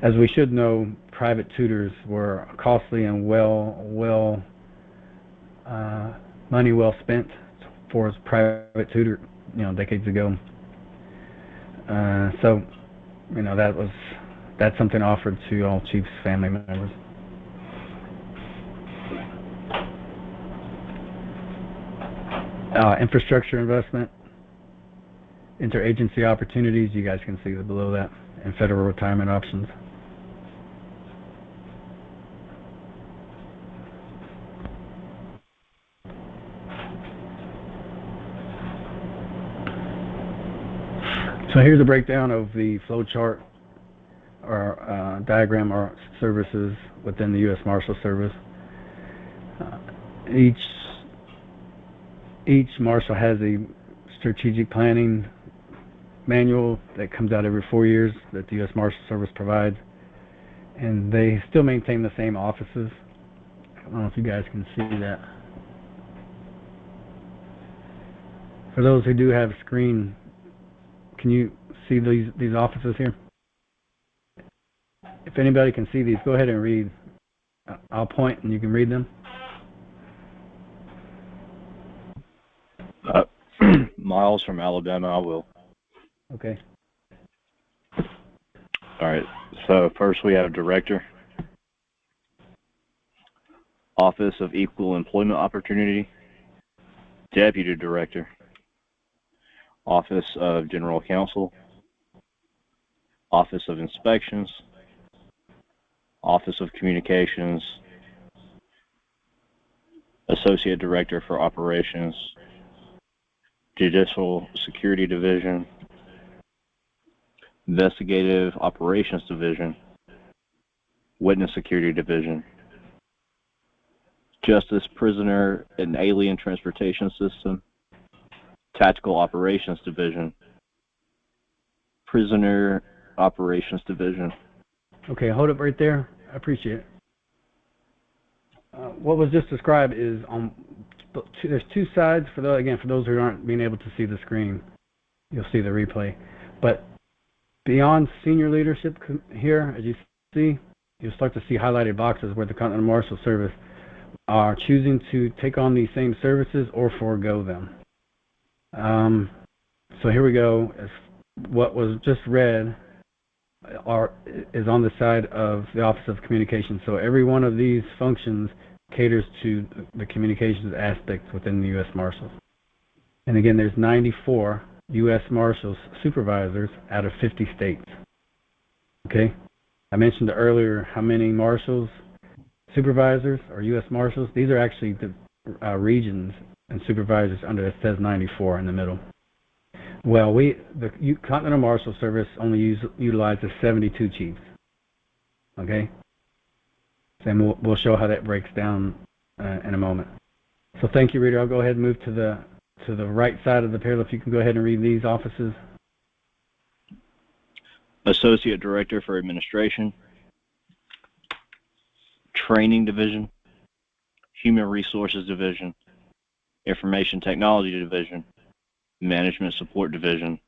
As we should know, private tutors were costly and money well spent for private tutor, decades ago. So, that's something offered to all chiefs' family members. Infrastructure investment, interagency opportunities, you guys can see below that, and federal retirement options. So here's a breakdown of the flow chart or diagram or services within the U.S. Marshal Service. Each Marshal has a strategic planning manual that comes out every 4 years that the U.S. Marshal Service provides, and they still maintain the same offices. I don't know if you guys can see that. For those who do have a screen, can you see these offices here? If anybody can see these, go ahead and read. I'll point and you can read them. Miles from Alabama, I will. Okay. All right, so first we have Director, Office of Equal Employment Opportunity, Deputy Director, Office of General Counsel, Office of Inspections, Office of Communications, Associate Director for Operations, Judicial Security Division, Investigative Operations Division, Witness Security Division, Justice, Prisoner, and Alien Transportation System, Tactical Operations Division, Prisoner Operations Division. Okay, hold up right there. I appreciate it. What was just described is there's two sides for those who aren't being able to see the screen. You'll see the replay, but beyond senior leadership here, as you see, you'll start to see highlighted boxes where the Continental Marshal Service are choosing to take on these same services or forego them. So here we go. What was just read is on the side of the Office of Communications. So every one of these functions caters to the communications aspects within the U.S. Marshals. And again, there's 94 U.S. Marshals supervisors out of 50 states. Okay? I mentioned earlier how many Marshals supervisors or U.S. Marshals. These are actually the regions and supervisors under it says 94 in the middle. Well, the Continental Marshal Service only utilizes 72 chiefs. Okay? And we'll show how that breaks down in a moment. So thank you, Reader. I'll go ahead and move to the right side of the parallel. If you can go ahead and read these offices. Associate Director for Administration, Training Division, Human Resources Division, Information Technology Division, Management Support Division,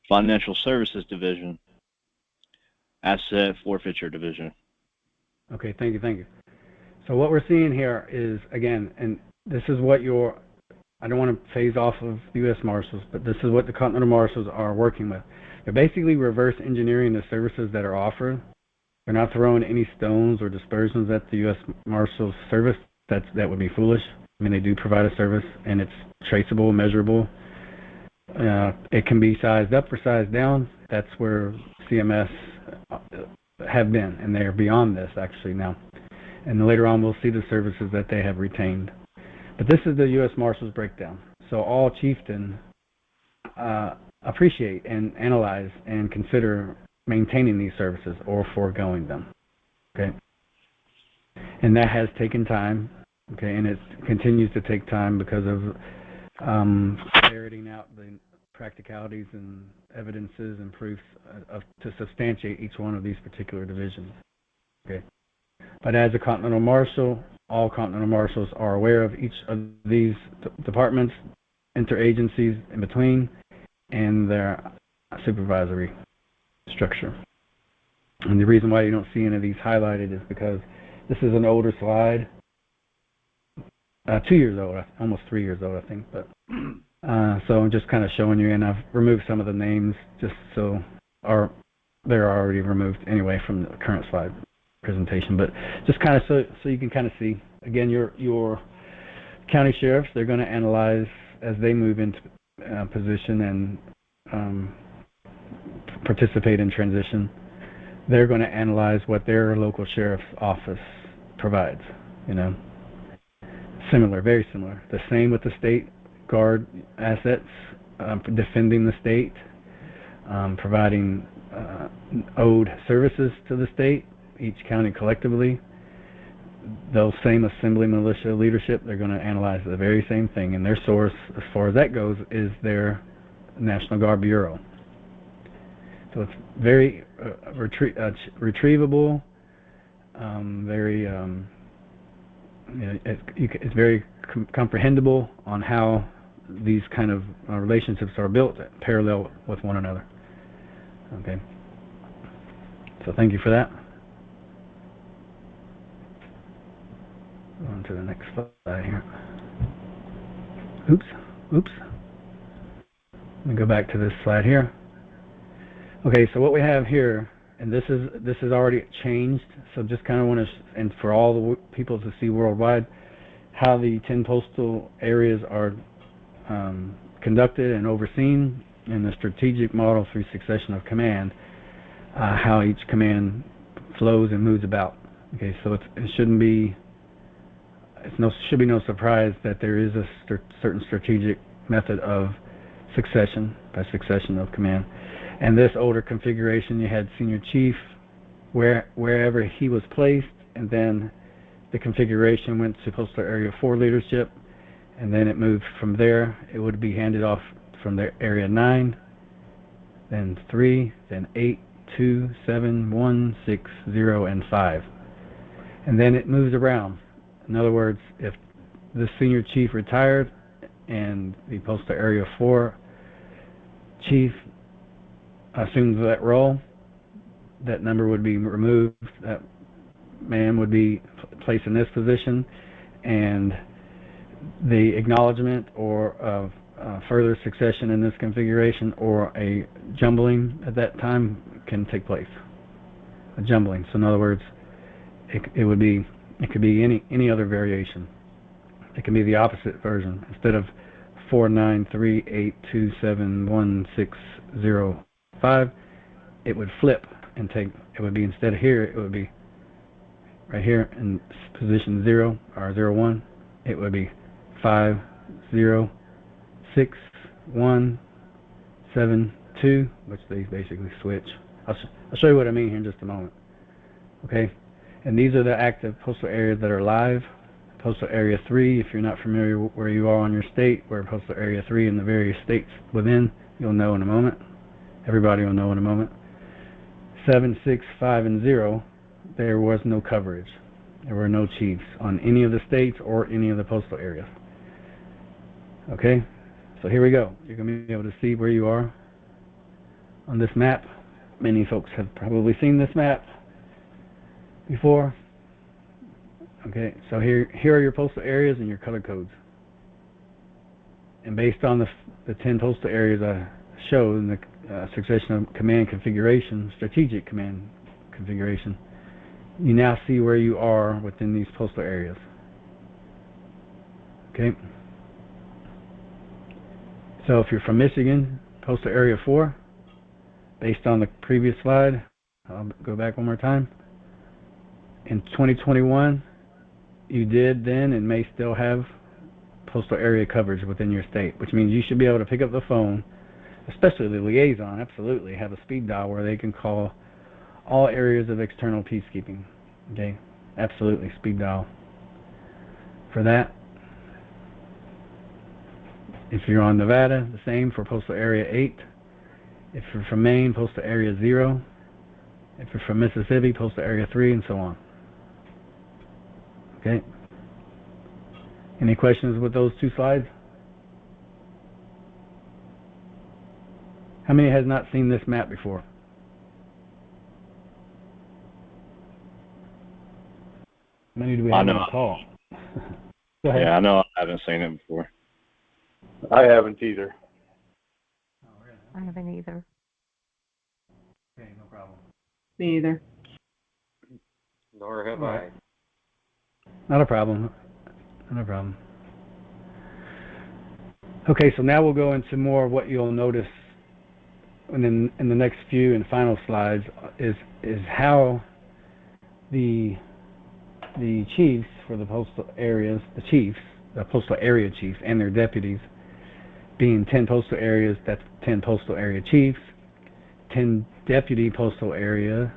Financial Services Division, Asset Forfeiture Division. Okay, thank you. So what we're seeing here is, again, and this is what I don't want to phase off of the U.S. Marshals, but this is what the Continental Marshals are working with. They're basically reverse engineering the services that are offered. They're not throwing any stones or dispersions at the U.S. Marshals Service. That would be foolish. I mean, they do provide a service, and it's traceable, measurable. It can be sized up or sized down. That's where CMS have been, and they are beyond this actually now. And later on, we'll see the services that they have retained. But this is the U.S. Marshals breakdown. So all chieftain appreciate and analyze and consider maintaining these services or foregoing them. Okay, and that has taken time. Okay, and it continues to take time because of ferreting out the practicalities and evidences and proofs to substantiate each one of these particular divisions. Okay, but as a Continental Marshal, all Continental Marshals are aware of each of these departments, interagencies in between, and their supervisory structure. And the reason why you don't see any of these highlighted is because this is an older slide, 2 years old, almost 3 years old, I think. But so I'm just kind of showing you, and I've removed some of the names just so they're already removed anyway from the current slide presentation. But just kind of so you can kind of see, again, your county sheriffs, they're going to analyze as they move into position and participate in transition. They're going to analyze what their local sheriff's office provides, Similar, very similar. The same with the state guard assets, defending the state, providing owed services to the state, each county collectively. Those same assembly militia leadership, they're going to analyze the very same thing, and their source, as far as that goes, is their National Guard Bureau. So it's very retrievable, it's very comprehensible on how these kind of relationships are built parallel with one another. Okay. So thank you for that. On to the next slide here. Oops. Let me go back to this slide here. Okay, so what we have here, and this is already changed, so just kind of want to, and for all the people to see worldwide, how the 10 postal areas are conducted and overseen in the strategic model through succession of command, how each command flows and moves about. Okay, so it should be no surprise that there is a certain strategic method of succession of command. And this older configuration, you had senior chief wherever he was placed, and then the configuration went to Postal Area 4 leadership, and then it moved from there. It would be handed off from the Area 9 then 3, then 8, 2, 7, 1, 6, 0, and 5. And then it moves around. In other words, if the senior chief retired and the Postal Area 4 chief assumes that role, that number would be removed, that man would be placed in this position, and the acknowledgement or of further succession in this configuration or a jumbling at that time can take place. A jumbling. So in other words, it could be any other variation. It can be the opposite version. Instead of 4, 9, 3, 8, 2, 7, 1, 6, 0, 5, it would flip and take. It would be, instead of here, it would be right here in position 0 or 0, 1. It would be 5, 0, 6, 1, 7, 2, which they basically switch. I'll show you what I mean here in just a moment. Okay, and these are the active postal areas that are live. Postal Area 3, if you're not familiar where you are on your state, where Postal Area 3 and the various states within, you'll know in a moment. Everybody will know in a moment. 7, 6, 5, and 0, there was no coverage. There were no chiefs on any of the states or any of the postal areas. Okay, so here we go. You're going to be able to see where you are on this map. Many folks have probably seen this map before. Okay, so here are your postal areas and your color codes. And based on the 10 postal areas I showed in the succession of command configuration, strategic command configuration, you now see where you are within these postal areas. Okay. So if you're from Michigan, Postal Area 4, based on the previous slide, I'll go back one more time. In 2021, you did then and may still have postal area coverage within your state, which means you should be able to pick up the phone, especially the liaison, absolutely, have a speed dial where they can call all areas of external peacekeeping. Okay, absolutely, speed dial for that. If you're on Nevada, the same for Postal Area 8. If you're from Maine, Postal Area 0. If you're from Mississippi, Postal Area 3, and so on. Okay. Any questions with those two slides? How many has not seen this map before? How many do we have on the call? Go ahead. Yeah, I know I haven't seen it before. I haven't either. I haven't either. Okay, no problem. Me either. Nor have Right. I. Not a problem. Not a problem. Okay, so now we'll go into more of what you'll notice in the next few and final slides is how the chiefs for the postal areas, the postal area chiefs and their deputies, being 10 postal areas, that's 10 postal area chiefs, 10 deputy postal area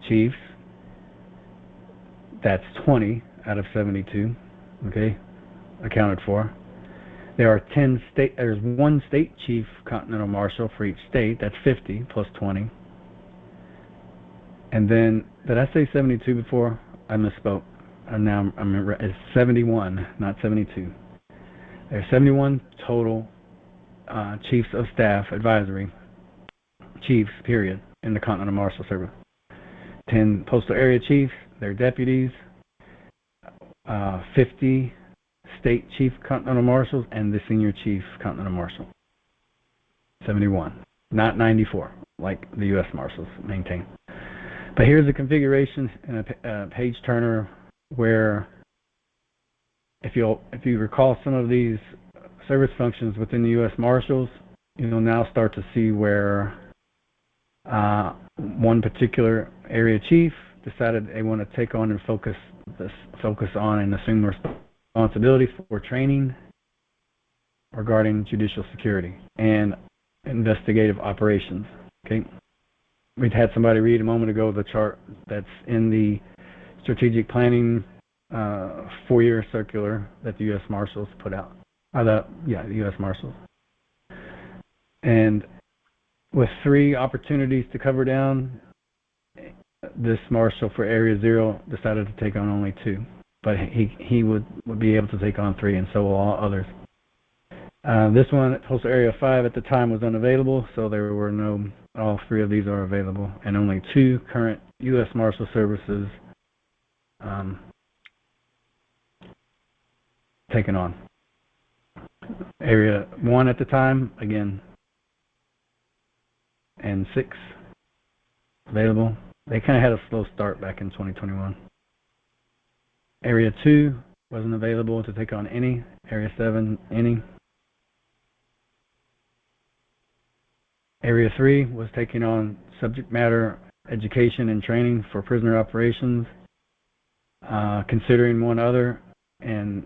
chiefs, that's 20 out of 72, okay, accounted for. There's one state chief continental marshal for each state, that's 50 plus 20. And then, did I say 72 before? I misspoke. Now it's 71, not 72. There's 71 total chiefs of staff advisory, chiefs, period, in the Continental Marshal Service. 10 postal area chiefs, their deputies, 50 state chief continental marshals, and the senior chief continental marshal. 71, not 94, like the U.S. Marshals maintain. But here's the configuration in a page turner where, if you recall some of these service functions within the U.S. Marshals, you'll now start to see where one particular area chief decided they want to take on and focus on and assume responsibility for training regarding judicial security and investigative operations. Okay, we'd had somebody read a moment ago the chart that's in the strategic planning 4-year circular that the U.S. Marshals put out. The U.S. Marshals. And with 3 opportunities to cover down, this marshal for Area 0 decided to take on only 2. But he would be able to take on 3, and so will all others. This one, Postal Area 5 at the time, was unavailable, so there were all 3 of these are available, and only 2 current U.S. Marshal Services taken on. Area 1 at the time, again, and 6 available. They kind of had a slow start back in 2021. Area 2 wasn't available to take on any. Area 7, any. Area 3 was taking on subject matter education and training for prisoner operations, considering 1 other, and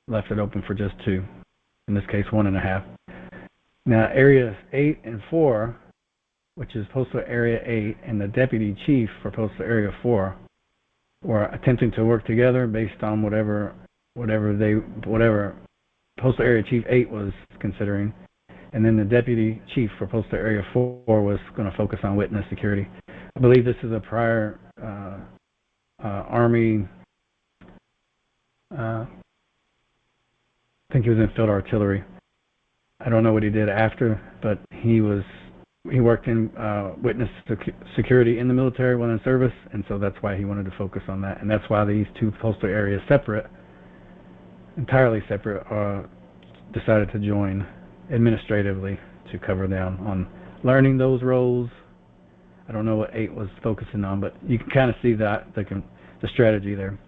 left it open for just 2. In this case, 1.5. Now, Areas 8 and 4, which is Postal Area 8 and the Deputy Chief for Postal Area 4, were attempting to work together based on whatever Postal Area Chief 8 was considering. And then the Deputy Chief for Postal Area 4 was going to focus on witness security. I believe this is a prior Army, I think he was in Field Artillery. I don't know what he did after, but he worked in witness security in the military while in service, and so that's why he wanted to focus on that. And that's why these 2 postal areas entirely separate, decided to join administratively to cover down on learning those roles. I don't know what 8 was focusing on, but you can kind of see that the strategy there.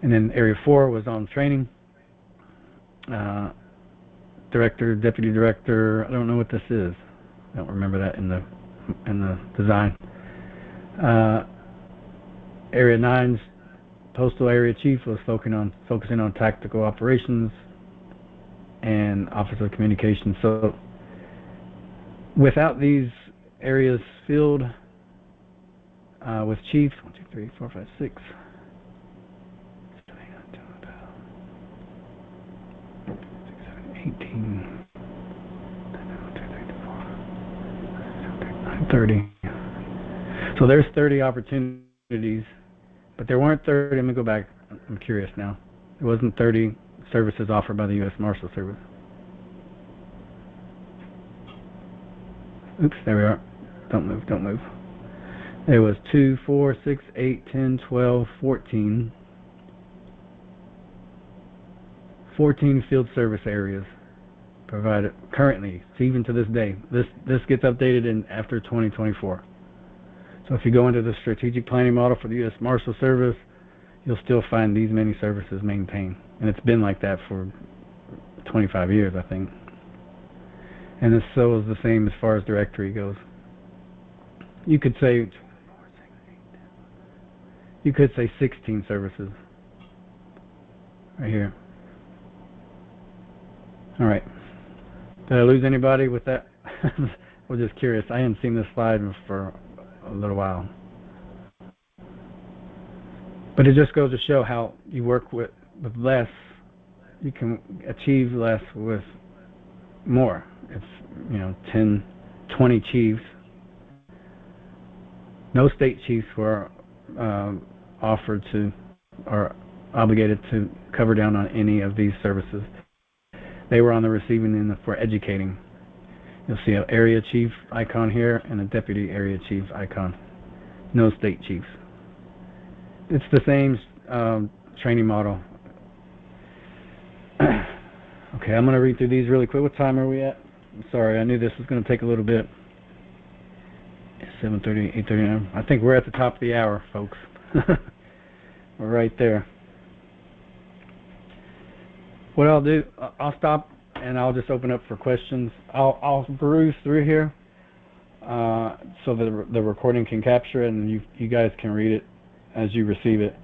And then Area 4 was on training. Director, Deputy Director, I don't know what this is. I don't remember that in the design. Area 9's Postal Area Chief was focusing on tactical operations and Office of Communications. So without these areas filled with Chiefs, 1, 2, 3, 4, 5, 6. 18, 30. So there's 30 opportunities, but there weren't 30. Let me go back. I'm curious now. There wasn't 30 services offered by the U.S. Marshal Service. Oops, there we are. Don't move. There was 2, 4, 6, 8, 10, 12, 14. 14 field service areas provided currently, even to this day. This gets updated after 2024. So if you go into the strategic planning model for the U.S. Marshal Service, you'll still find these many services maintained. And it's been like that for 25 years, I think. And this so is the same as far as directory goes. You could say 16 services right here. All right. Did I lose anybody with that? I was just curious. I hadn't seen this slide for a little while. But it just goes to show how you work with less, you can achieve less with more. If 10, 20 chiefs. No state chiefs were offered to or obligated to cover down on any of these services. They were on the receiving end for educating. You'll see an area chief icon here and a deputy area chief icon. No state chiefs. It's the same training model. Okay, I'm going to read through these really quick. What time are we at? I'm sorry, I knew this was going to take a little bit. 7:30, 8:39. I think we're at the top of the hour, folks. We're right there. What I'll do, I'll stop and I'll just open up for questions. I'll peruse through here so that the recording can capture it and you guys can read it as you receive it.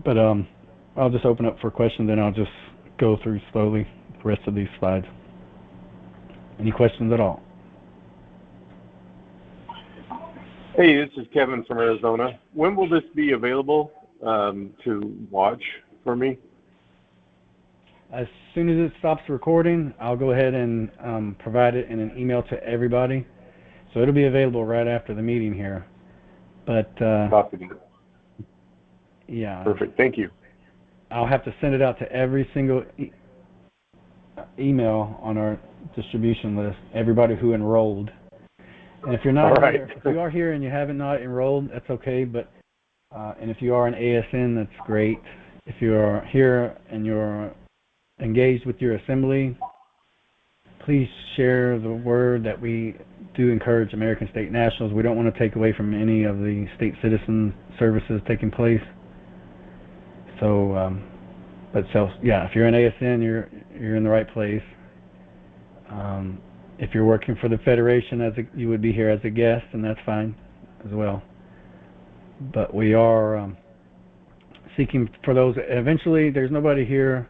But I'll just open up for questions and I'll just go through slowly the rest of these slides. Any questions at all? Hey, this is Kevin from Arizona. When will this be available to watch for me? As soon as it stops recording, I'll go ahead and provide it in an email to everybody. So it'll be available right after the meeting here. But Copy. yeah. Perfect. Thank you. I'll have to send it out to every single email on our distribution list, everybody who enrolled. And if you're not here, if you are here and you haven't not enrolled, that's okay. But and if you are an ASN, that's great. If you are here and you're engaged with your assembly, please share the word that we do encourage American State Nationals. We don't want to take away from any of the state citizen services taking place. So, yeah, if you're an ASN, you're in the right place. If you're working for the Federation, you would be here as a guest, and that's fine as well. But we are seeking for those. Eventually, there's nobody here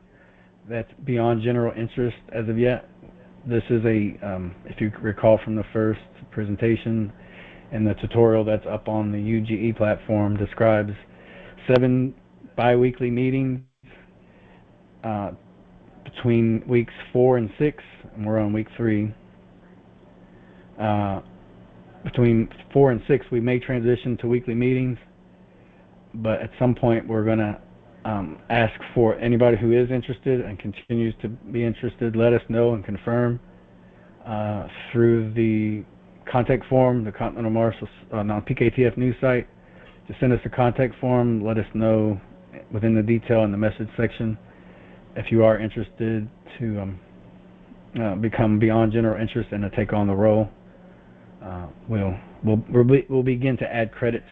that's beyond general interest as of yet. This is if you recall from the first presentation and the tutorial that's up on the UGE platform, describes 7 bi-weekly meetings between weeks 4 and 6, and we're on week 3. Between 4 and 6, we may transition to weekly meetings, but at some point we're going to ask for anybody who is interested and continues to be interested, let us know and confirm through the contact form, the Continental Marshals PKTF news site. Just send us a contact form, let us know within the detail in the message section if you are interested to become beyond general interest and to take on the role. We'll begin to add credits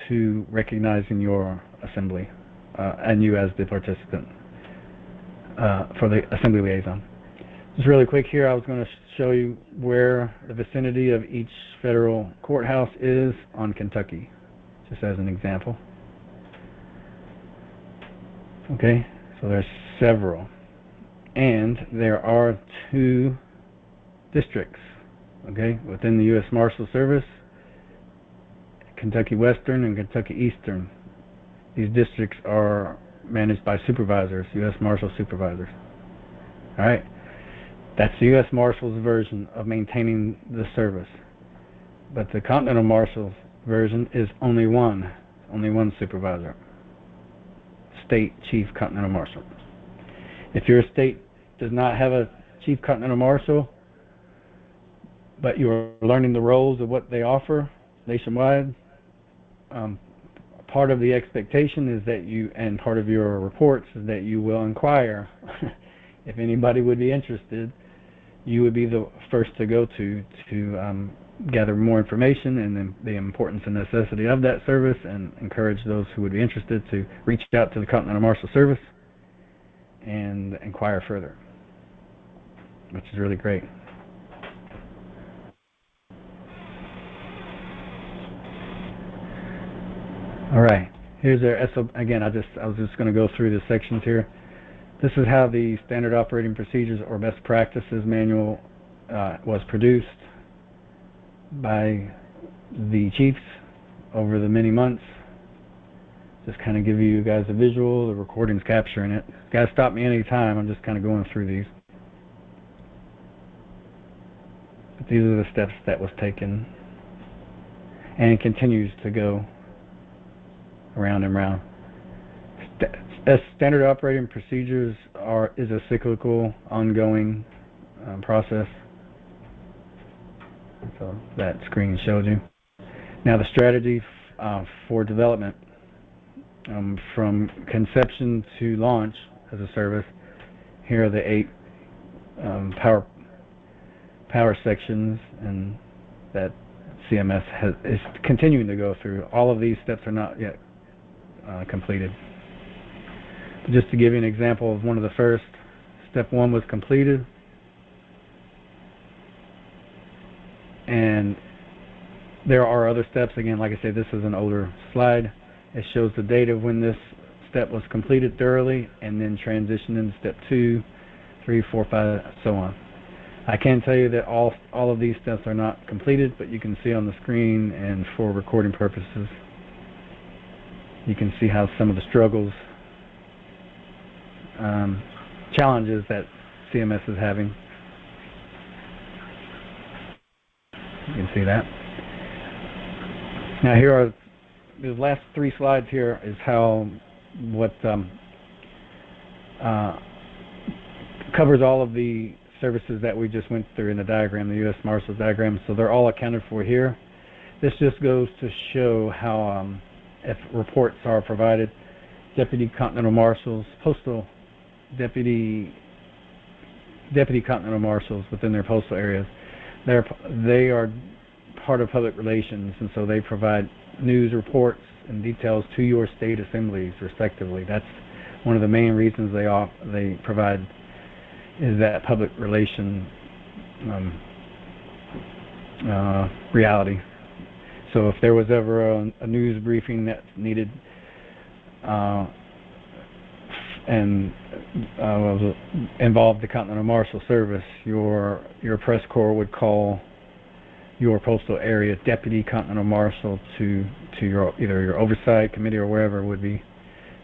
to recognizing your assembly and you as the participant for the assembly liaison. Just really quick here, I was going to show you where the vicinity of each federal courthouse is on Kentucky, just as an example. Okay, so there's several, and there are 2 districts, okay, within the U.S. Marshal Service, Kentucky Western and Kentucky Eastern. These districts are managed by supervisors, U.S. Marshal supervisors. All right, that's the U.S. Marshal's version of maintaining the service. But the Continental Marshal's version is only one supervisor, State Chief Continental Marshal. If your state does not have a Chief Continental Marshal, but you are learning the roles of what they offer nationwide, part of the expectation is that and part of your reports is that you will inquire if anybody would be interested. You would be the first to go to gather more information and the importance and necessity of that service, and encourage those who would be interested to reach out to the Continental Marshal Service and inquire further, which is really great. All right, here's their SOP. Again, I was just going to go through the sections here. This is how the Standard Operating Procedures or Best Practices Manual was produced by the chiefs over the many months. Just kind of give you guys a visual. The recording's capturing it. Guys, stop me anytime. I'm just kind of going through these. But these are the steps that was taken and continues to go around and round. Standard Operating Procedures is a cyclical, ongoing process. So that screen showed you. Now the strategy for development from conception to launch as a service. Here are the 8 power sections, and that CMS is continuing to go through. All of these steps are not yet completed. Just to give you an example of one of the first, step 1 was completed, and there are other steps. Again, like I said, this is an older slide. It shows the date of when this step was completed thoroughly, and then transitioned into step 2, 3, 4, 5, so on. I can tell you that all of these steps are not completed, but you can see on the screen, and for recording purposes, you can see how some of the struggles challenges that CMS is having. You can see that. Now here are the last 3 slides. Here is how what covers all of the services that we just went through in the diagram, the U.S. Marshals diagram. So they're all accounted for here. This just goes to show how if reports are provided, Deputy Continental Marshals, Postal Deputy Continental Marshals within their postal areas, they are part of public relations, and so they provide news reports and details to your state assemblies respectively. That's one of the main reasons they provide, is that public relation reality. So if there was ever a news briefing that needed involved the Continental Marshal Service, your press corps would call your postal area Deputy Continental Marshal to either your oversight committee or wherever would be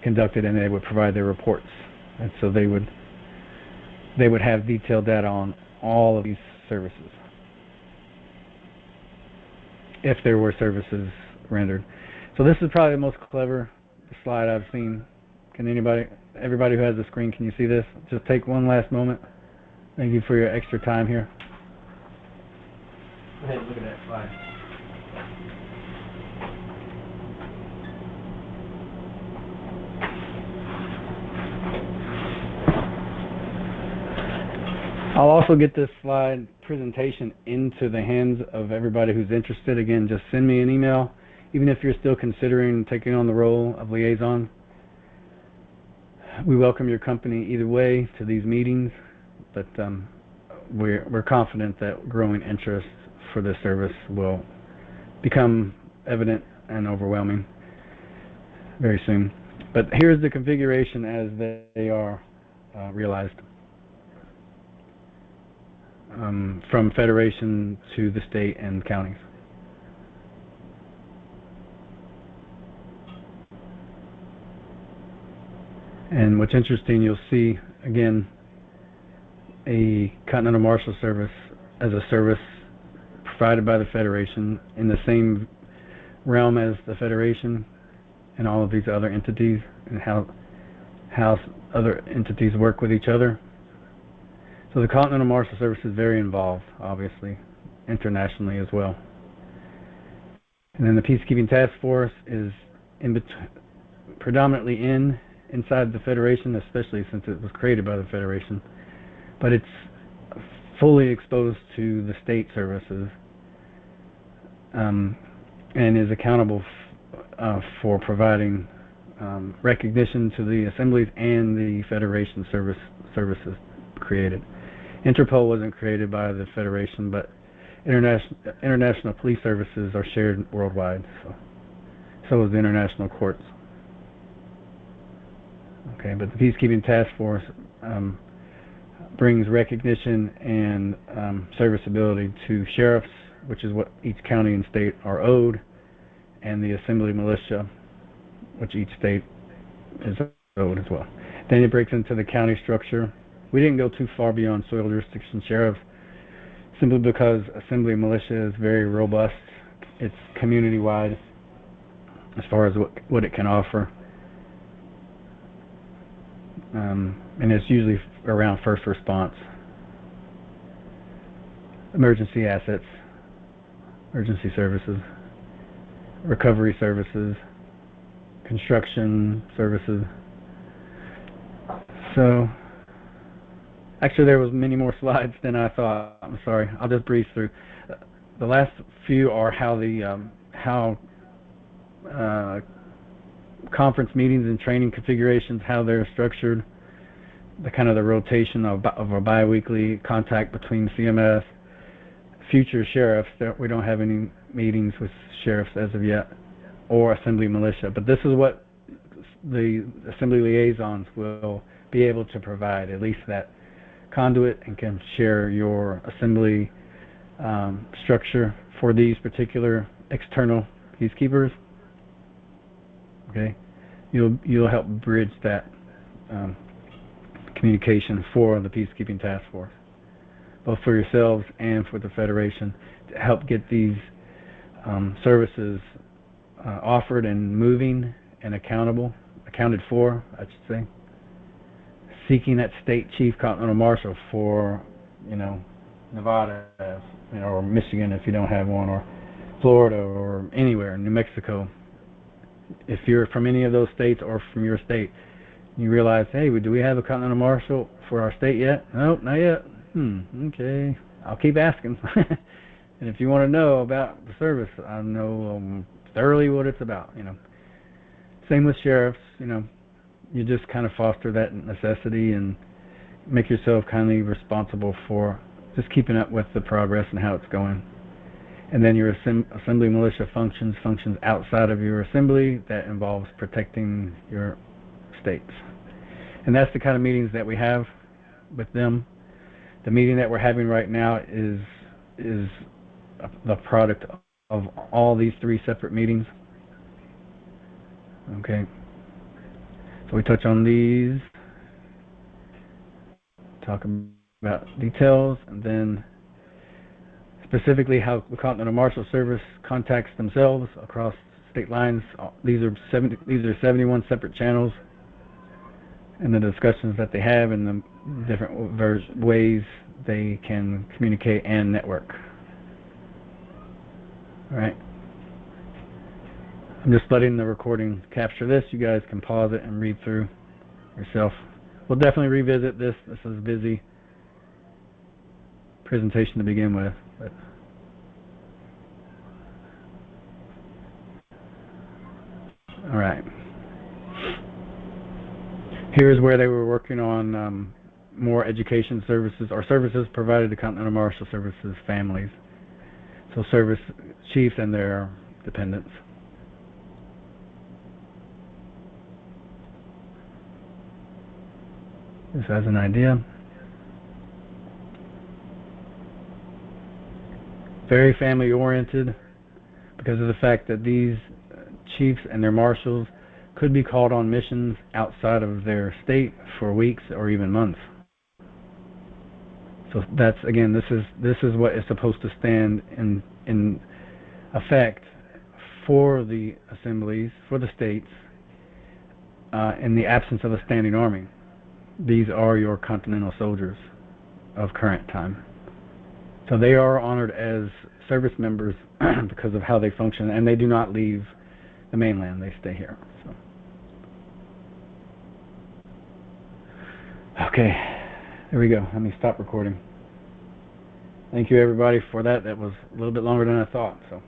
conducted, and they would provide their reports. And so they would have detailed data on all of these services, if there were services rendered. So this is probably the most clever slide I've seen. Can everybody who has a screen, can you see this? Just take one last moment. Thank you for your extra time here. Go ahead and look at that slide. I'll also get this slide presentation into the hands of everybody who's interested. Again, just send me an email, even if you're still considering taking on the role of liaison. We welcome your company either way to these meetings, but we're confident that growing interest for this service will become evident and overwhelming very soon. But here's the configuration as they are realized. From federation to the state and counties. And what's interesting, you'll see again a Continental Marshal Service as a service provided by the Federation in the same realm as the Federation and all of these other entities, and how other entities work with each other. So the Continental Marshal Service is very involved, obviously, internationally as well. And then the Peacekeeping Task Force is predominantly inside the Federation, especially since it was created by the Federation. But it's fully exposed to the state services and is accountable for providing recognition to the assemblies and the Federation services created. Interpol wasn't created by the Federation, but international police services are shared worldwide. So is the international courts. Okay, but the Peacekeeping Task Force brings recognition and serviceability to sheriffs, which is what each county and state are owed, and the Assembly Militia, which each state is owed as well. Then it breaks into the county structure. We didn't go too far beyond soil jurisdiction sheriff, simply because Assembly Militia is very robust. It's community-wide as far as what it can offer. And it's usually around first response, emergency assets, emergency services, recovery services, construction services. So, actually there was many more slides than I thought. I'm sorry. I'll just breeze through. The last few are how conference meetings and training configurations, how they're structured, the rotation of a biweekly contact between CMS, future sheriffs. We don't have any meetings with sheriffs as of yet, or Assembly Militia. But this is what the Assembly liaisons will be able to provide, at least that conduit, and can share your Assembly structure for these particular external peacekeepers. Okay, you'll help bridge that communication for the Peacekeeping Task Force, both for yourselves and for the Federation, to help get these services offered and moving and accounted for, I should say. Seeking that state chief continental marshal for, Nevada, or Michigan if you don't have one, or Florida, or anywhere, New Mexico. If you're from any of those states or from your state, you realize, hey, do we have a continental marshal for our state yet? Nope, not yet. Okay, I'll keep asking. And if you want to know about the service, I know thoroughly what it's about. Same with sheriffs. You just kind of foster that necessity and make yourself kindly responsible for just keeping up with the progress and how it's going. And then your assembly militia functions outside of your assembly that involves protecting your states. And that's the kind of meetings that we have with them. The meeting that we're having right now is the product of all these 3 separate meetings. Okay. So we touch on these, talk about details, and then specifically how the Continental Marshal Service contacts themselves across state lines. These are 71 separate channels, and the discussions that they have and the different ways they can communicate and network. All right. I'm just letting the recording capture this. You guys can pause it and read through yourself. We'll definitely revisit this. This is a busy presentation to begin with. But all right. Here's where they were working on more education services or services provided to Continental Marshal Services families. So service chiefs and their dependents. Just as an idea. Very family oriented because of the fact that these chiefs and their marshals could be called on missions outside of their state for weeks or even months. So that's, again, this is what is supposed to stand in effect for the assemblies, for the states, in the absence of a standing army. These are your continental soldiers of current time. So they are honored as service members because of how they function, and they do not leave the mainland. They stay here. So. Okay, there we go. Let me stop recording. Thank you, everybody, for that. That was a little bit longer than I thought. So.